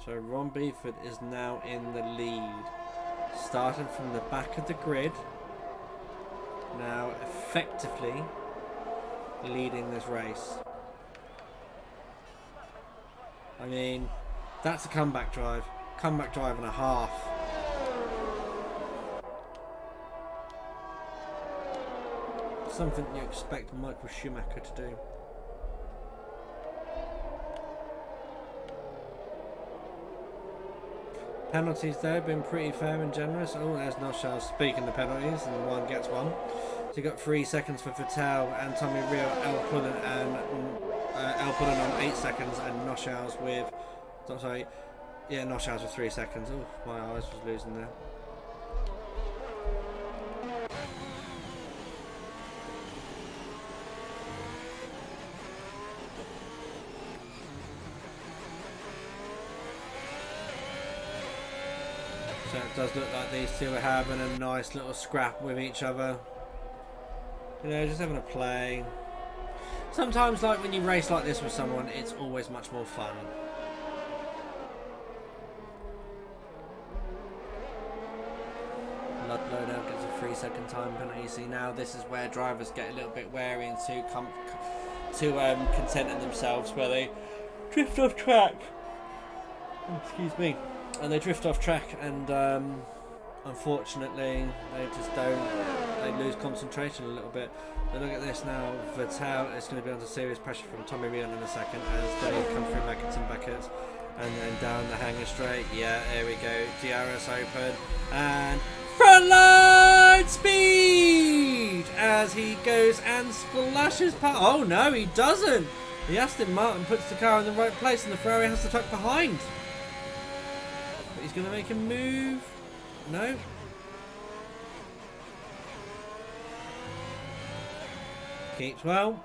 So Ron Beeford is now in the lead, starting from the back of the grid, now effectively leading this race. I mean, that's a comeback drive and a half. Something you expect Michael Schumacher to do. Penalties though have been pretty fair and generous. Oh, there's Noshal speaking the penalties, and one gets one. So you got 3 seconds for Vettel and Tommy Reel, Alpullen on 8 seconds, and Noshal's with, Noshal's with 3 seconds. Oh, my eyes was losing there. So it does look like these two are having a nice little scrap with each other. You know, just having a play. Sometimes, like when you race like this with someone, it's always much more fun. Ludlow now gets a 3 second time penalty. See, now this is where drivers get a little bit wary and too contenting themselves, where they drift off track. Excuse me. And they drift off track, and unfortunately, they just don't. They lose concentration a little bit. But look at this now. Vettel is going to be under serious pressure from Tommy Rion in a second as they come through Maggots and Beckett, and then down the hanger straight. Yeah, there we go. DRS open and frontline speed as he goes and splashes past. Oh no, he doesn't. The Aston Martin puts the car in the right place, and the Ferrari has to tuck behind. But he's going to make a move. No. Keeps well.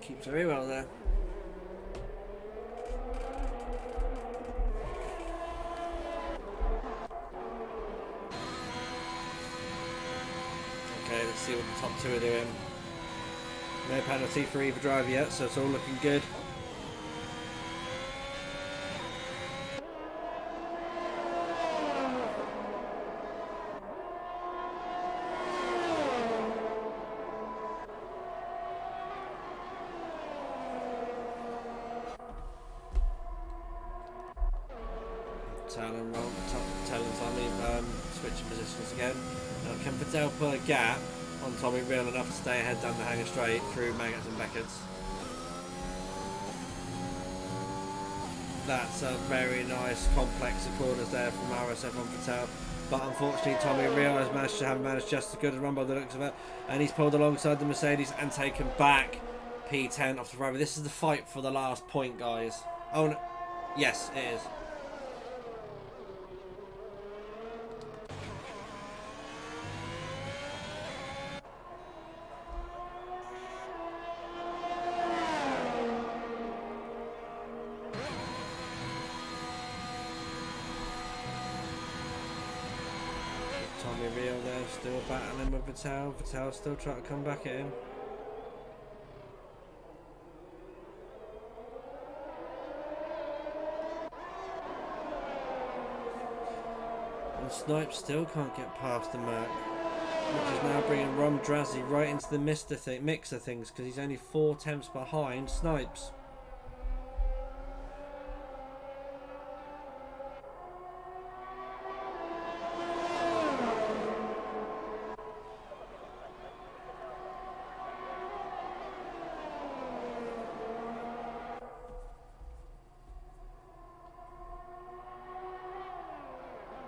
Keeps very well there. Okay, let's see what the top two are doing. No penalty for either driver yet, so it's all looking good. Switching positions again. Now, can Vettel pull a gap on Tommy Rion enough to stay ahead down the hanger straight through Maggots and Beckett's? That's a very nice complex of corners there from RSF on Vettel. But unfortunately, Tommy Rion has managed just as good a run by the looks of it. And he's pulled alongside the Mercedes and taken back P10 off the Ferrari. This is the fight for the last point, guys. Oh, no. Yes, it is. Tommy Rion there, still battling with Vettel. Vettel still trying to come back at him. And Snipes still can't get past the Merc, which is now bringing Rom Drazzy right into the mix of things, because he's only 4 tenths behind Snipes.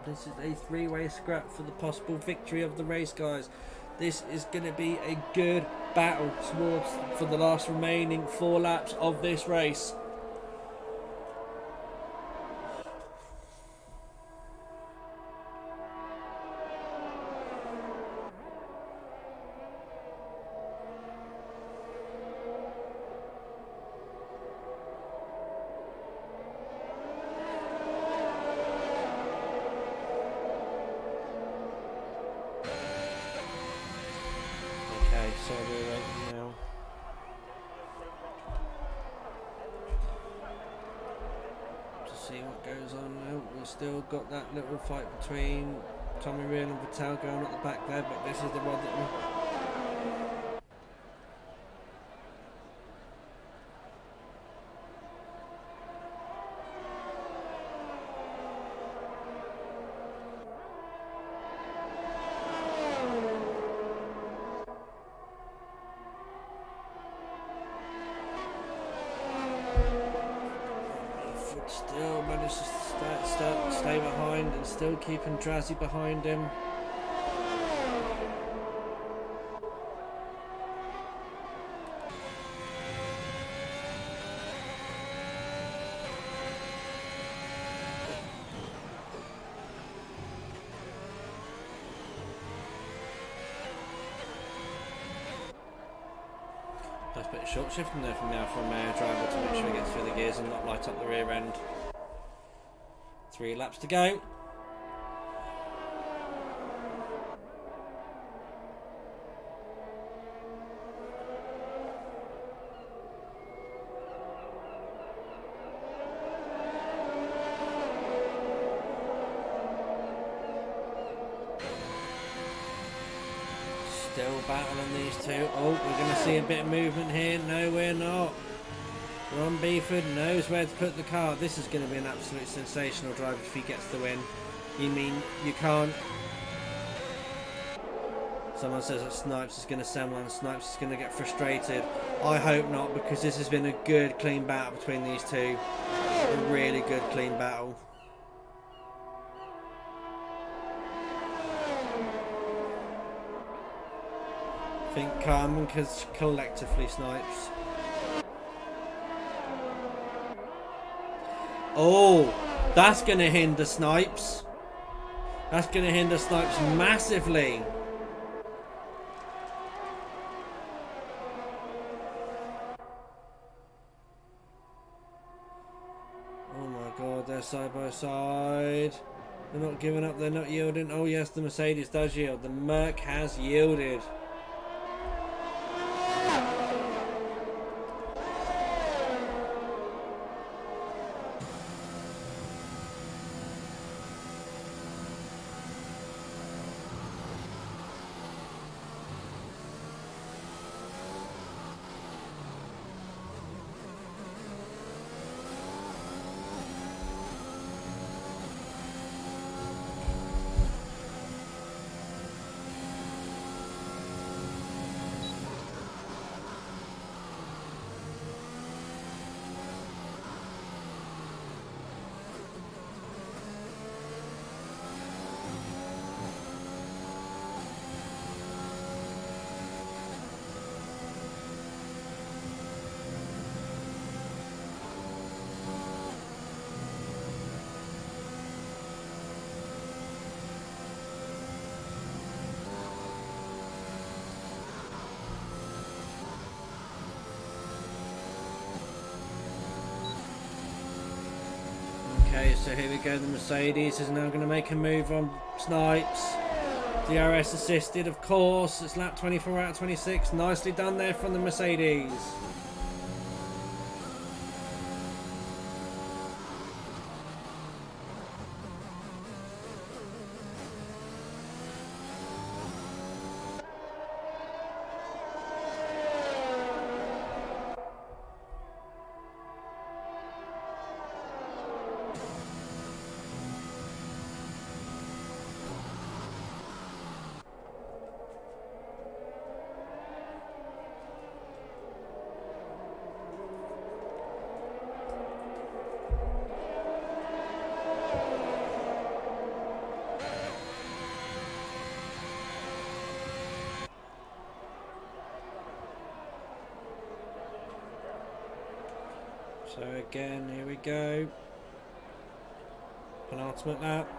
This is a three-way scrap for the possible victory of the race, guys. This is going to be a good battle for the last remaining 4 laps of this race. So we're waiting now. To see what goes on now. We've still got that little fight between Tommy Rion and Vettel going at the back there, but this is the one that will... Still manages to stay behind and still keeping Drazzy behind him. Nice bit of short shifting there from the Alfa Romeo driver to make sure he gets through the gears and not light up the rear end. 3 laps to go. Still battling these two. Oh, we're going to see a bit of movement here. No, we're not. Ron Beeford knows where to put the car. This is going to be an absolute sensational drive if he gets the win. You mean you can't... Someone says that Snipes is going to send one. Snipes is going to get frustrated. I hope not, because this has been a good, clean battle between these two. A really good, clean battle. I think Carmen because collectively Snipes. Oh, that's going to hinder Snipes. That's going to hinder Snipes massively. Oh my god, they're side by side. They're not giving up, they're not yielding. Oh yes, the Mercedes does yield. The Merc has yielded. Okay, so here we go. The Mercedes is now going to make a move on Snipes. DRS assisted, of course. It's lap 24 out of 26. Nicely done there from the Mercedes. So again, here we go. Penultimate lap.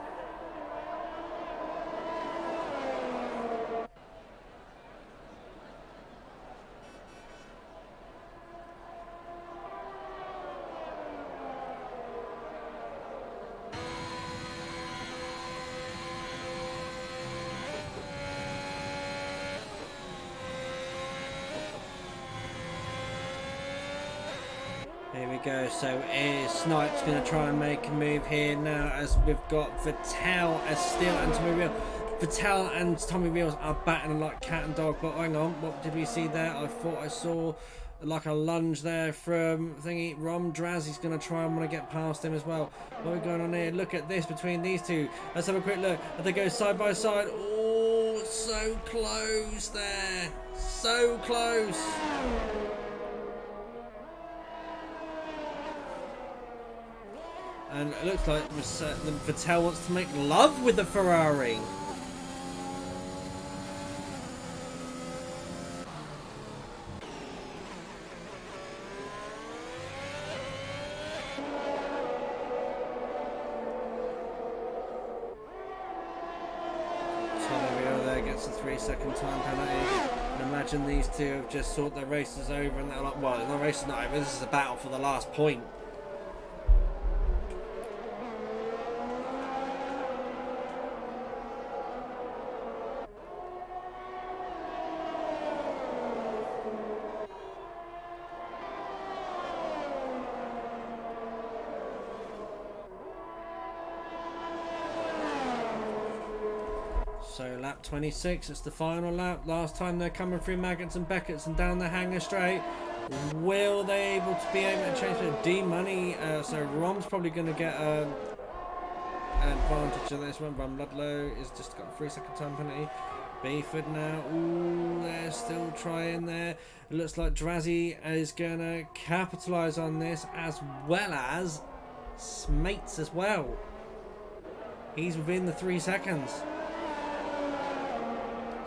Here we go, so is Snipes going to try and make a move here now as we've got Vettel as still and Tommy Wheels. Vettel and Tommy Wheels are battling like cat and dog, but hang on, what did we see there? I thought I saw like a lunge there from thingy. ROM Drazzy's going to try and want to get past him as well. What are we going on here? Look at this between these two. Let's have a quick look. As they go side by side. Oh, so close there. So close. And it looks like Vettel wants to make love with the Ferrari. Tommy there gets a 3-second time penalty. And imagine these two have just thought their race is over and they're like, well, the race is not over, this is a battle for the last point. So lap 26, it's the final lap. Last time they're coming through Maggots and Beckett's and down the hanger straight. Will they be able to change the D-Money? So ROM's probably going to get an advantage of this one. Ron Ludlow is just got a 3-second time penalty. Beeford now. Ooh, they're still trying there. It looks like Drazzy is going to capitalise on this, as well as Smates as well. He's within the 3 seconds.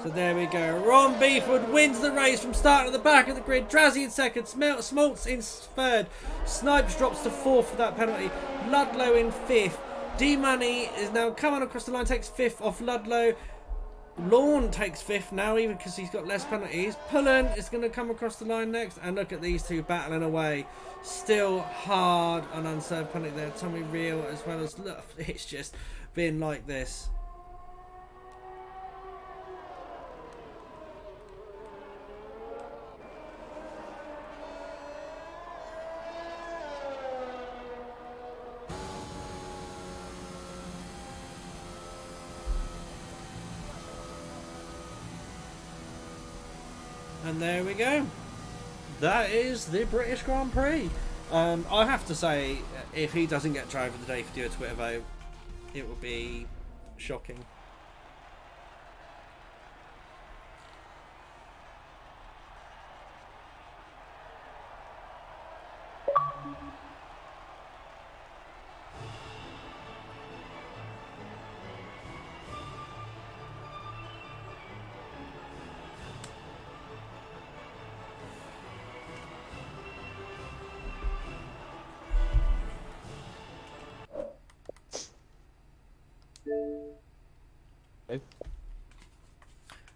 So there we go. Ron Beeford wins the race from start at the back of the grid. Drazzy in second. Smoltz in third. Snipes drops to fourth for that penalty. Ludlow in fifth. D-Money is now coming across the line, takes fifth off Ludlow. Lawn takes fifth now, even because he's got less penalties. Pullen is going to come across the line next. And look at these two battling away. Still hard on unserved penalty there. Tommy Reel as well as... Look, it's just been like this. And there we go. That is the British Grand Prix. I have to say, if he doesn't get driver of the day for your Twitter vote, it will be shocking.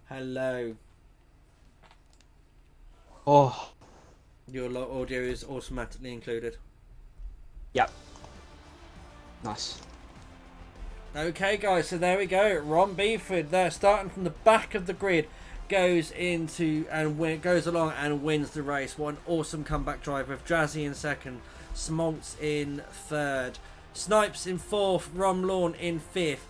Hello. Oh. Your audio is automatically included. Yep. Nice. Okay, guys, so there we go. Ron Beeford there, starting from the back of the grid, goes into and goes along and wins the race. What an awesome comeback drive with Drazzy in second, Smoltz in third, Snipes in fourth, Rom Lawn in fifth,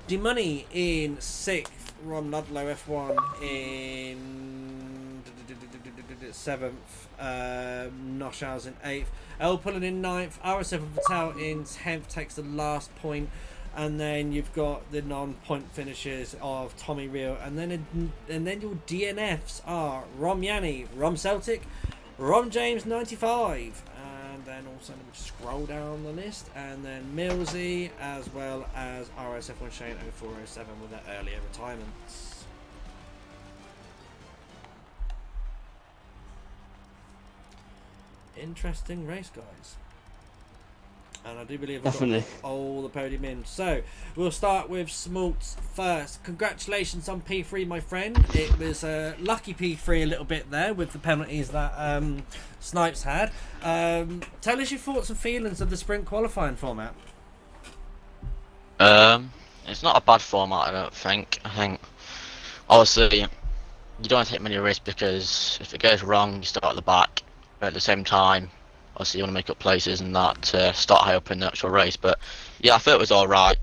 D-Money in sixth, Ron Ludlow F1 in seventh, Noshals in eighth, L Pullen in ninth, RSF Patel in 10th takes the last point, and then you've got the non-point finishes of Tommy Reel, and then your DNFs are Rom Yanni, Rom Celtic, Rom James 95, and then also let me scroll down the list, and then Millsy as well as RSF1 Shane 0407 with their earlier retirements. Interesting race, guys. And I do believe I've got all the podium in. So we'll start with Smoltz first. Congratulations on P3, my friend. It was a lucky P3 a little bit there with the penalties that Snipes had. Tell us your thoughts and feelings of the sprint qualifying format. It's not a bad format, I don't think. I think obviously you don't want to take many risks because if it goes wrong, you start at the back. But at the same time, obviously you want to make up places and that to start high up in the actual race. But yeah, I thought it was alright.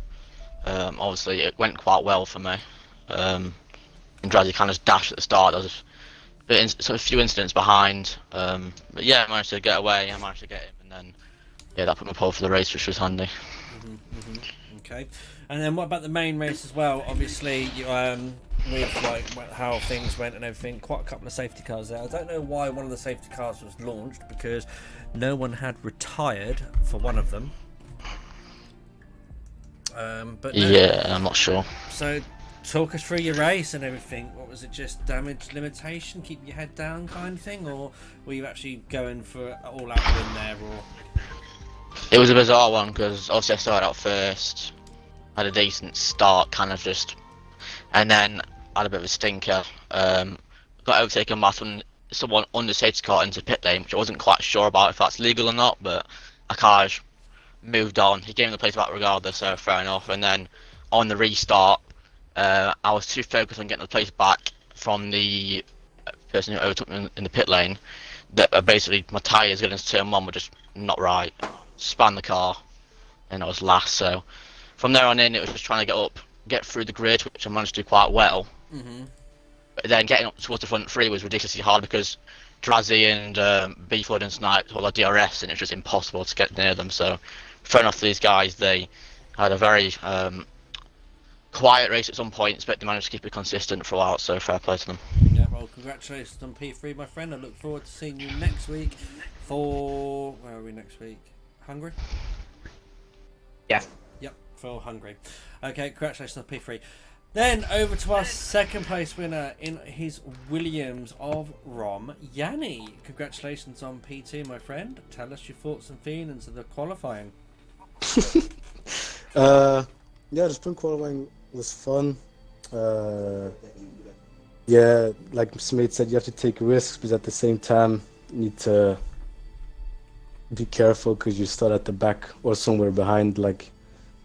Obviously it went quite well for me. And Drazzy kind of dashed at the start. There was a few incidents behind. But yeah, I managed to get away. I managed to get him, and then yeah, that put me pole for the race, which was handy. Okay, and then what about the main race as well? Obviously, with like how things went and everything, quite a couple of safety cars there. I don't know why one of the safety cars was launched because no one had retired for one of them. But no. Yeah, I'm not sure. So, talk us through your race and everything. What was it? Just damage limitation, keep your head down kind of thing, or were you actually going for all out win there? Or it was a bizarre one because obviously I started out first, had a decent start, kind of just, and then had a bit of a stinker. Got overtaken by someone on the safety car into pit lane, which I wasn't quite sure about if that's legal or not, but Akash moved on. He gave me the place back regardless, so fair enough. And then on the restart, I was too focused on getting the place back from the person who overtook me in the pit lane that basically my tyres getting into turn one were just not right. Span the car, and I was last. So from there on in, it was just trying to get up get through the grid, which I managed to do quite well. Mm-hmm. But then getting up towards the front three was ridiculously hard because Drazzy and Beeford and Snipes all had DRS, and it was just impossible to get near them. So, fair enough to these guys, they had a very quiet race at some points, but they managed to keep it consistent for a while, so fair play to them. Yeah, well, congratulations on P3, my friend. I look forward to seeing you next week for... Where are we next week? Hungary? Yeah. Yep, for Hungary. Okay, congratulations on P3. Then over to our second place winner in his Williams of ROM, Yanni. Congratulations on P2, my friend. Tell us your thoughts and feelings of the qualifying. Yeah, the sprint qualifying was fun. Yeah, like Smith said, you have to take risks, but at the same time, you need to be careful because you start at the back or somewhere behind, like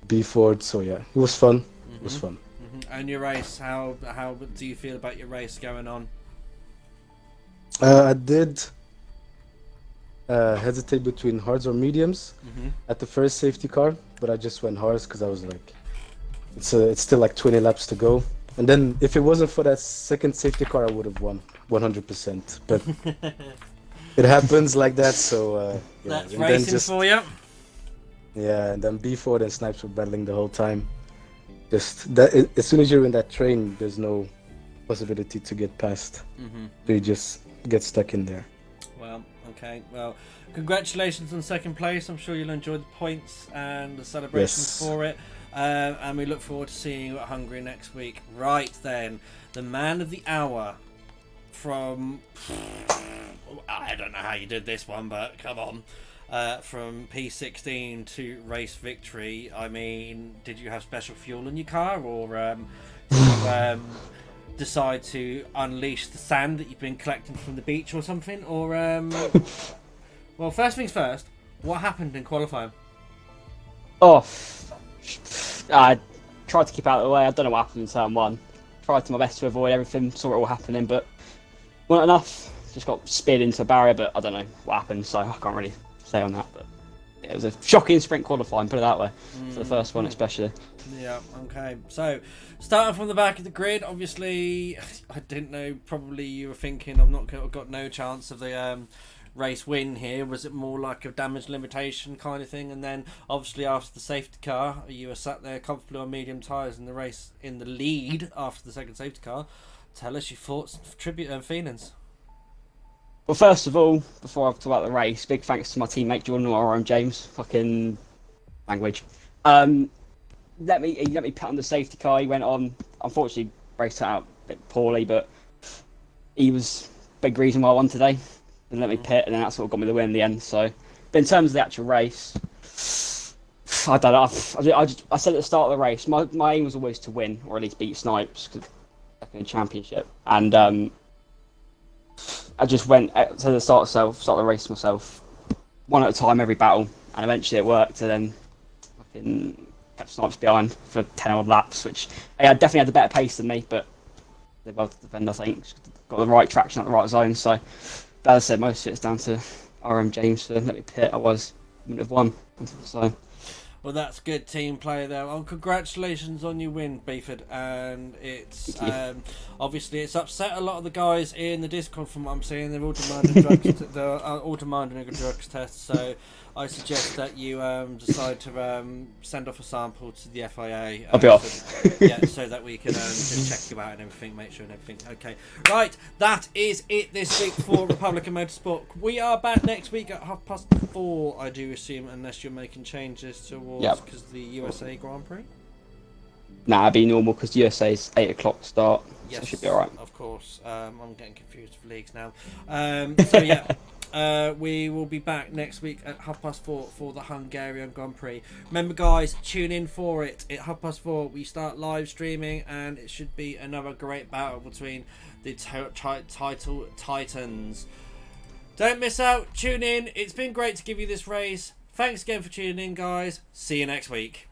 B-Ford. So yeah, it was fun. It was fun. And your race, how do you feel about your race going on? I did hesitate between hards or mediums at the first safety car, but I just went hards because I was like, it's still like 20 laps to go. And then if it wasn't for that second safety car, I would have won 100%. But it happens like that, so yeah. That's and racing then just, for you. yeah, and then B4 and Snipes were battling the whole time. Just that, as soon as you're in that train, there's no possibility to get past. So you just get stuck in there. Well, okay. Well, congratulations on second place. I'm sure you'll enjoy the points and the celebrations for it. And we look forward to seeing you at Hungary next week. Right then, the man of the hour from... I don't know how you did this one, but come on. From P16 to race victory. I mean, did you have special fuel in your car, or did you decide to unleash the sand that you've been collecting from the beach or something? Or well, first things first, what happened in qualifying? Oh, I tried to keep out of the way. I don't know what happened in turn one. Tried to my best to avoid everything, saw it all happening, but wasn't enough. Just got speared into a barrier, but I don't know what happened, so I can't really say on that. But yeah, it was a shocking sprint qualifying, put it that way, for the first one especially. Yeah, okay. So, starting from the back of the grid, obviously, I didn't know, probably you were thinking, I've got no chance of the race win here. Was it more like a damage limitation kind of thing? And then, obviously, after the safety car, you were sat there comfortably on medium tyres in the race, in the lead after the second safety car. Tell us your thoughts, tribute and feelings. Well, first of all, before I talk about the race, big thanks to my teammate Jordan ROM James. Fucking language. He let me pit on the safety car. He went on. Unfortunately, raced out a bit poorly, but he was a big reason why I won today. And let me pit, and then that's what got me the win in the end. So, but in terms of the actual race, I don't know. I said at the start of the race, my aim was always to win, or at least beat Snipes, because in the championship. And I just went to the start of the race myself, one at a time every battle, and eventually it worked. And then fucking kept Snipes behind for 10 odd laps, which definitely had the better pace than me, but they both defend, I think, got the right traction at the right zone. So, but as I said, most of it's down to RM James to let me pit. I wouldn't have won. So. Well, that's good team play there. Well, congratulations on your win, Beeford. And it's obviously it's upset a lot of the guys in the Discord. From what I'm seeing, they're all demanding drugs. They're all demanding a drugs test. So I suggest that you decide to send off a sample to the FIA. I'll be off. So that we can just check you out and everything, make sure and everything. Okay, right. That is it this week for Republic of Motorsport. We are back next week at 4:30, I do assume, unless you're making changes towards because the USA Grand Prix. Nah, it'd be normal because USA's 8 o'clock start. Yes, so it should be alright. Of course. I'm getting confused with leagues now. So yeah. We will be back next week at 4:30 for the Hungarian Grand Prix. Remember, guys, tune in for it. At 4:30 we start live streaming, and it should be another great battle between the title titans. Don't miss out. Tune in. It's been great to give you this race. Thanks again for tuning in, guys. See you next week.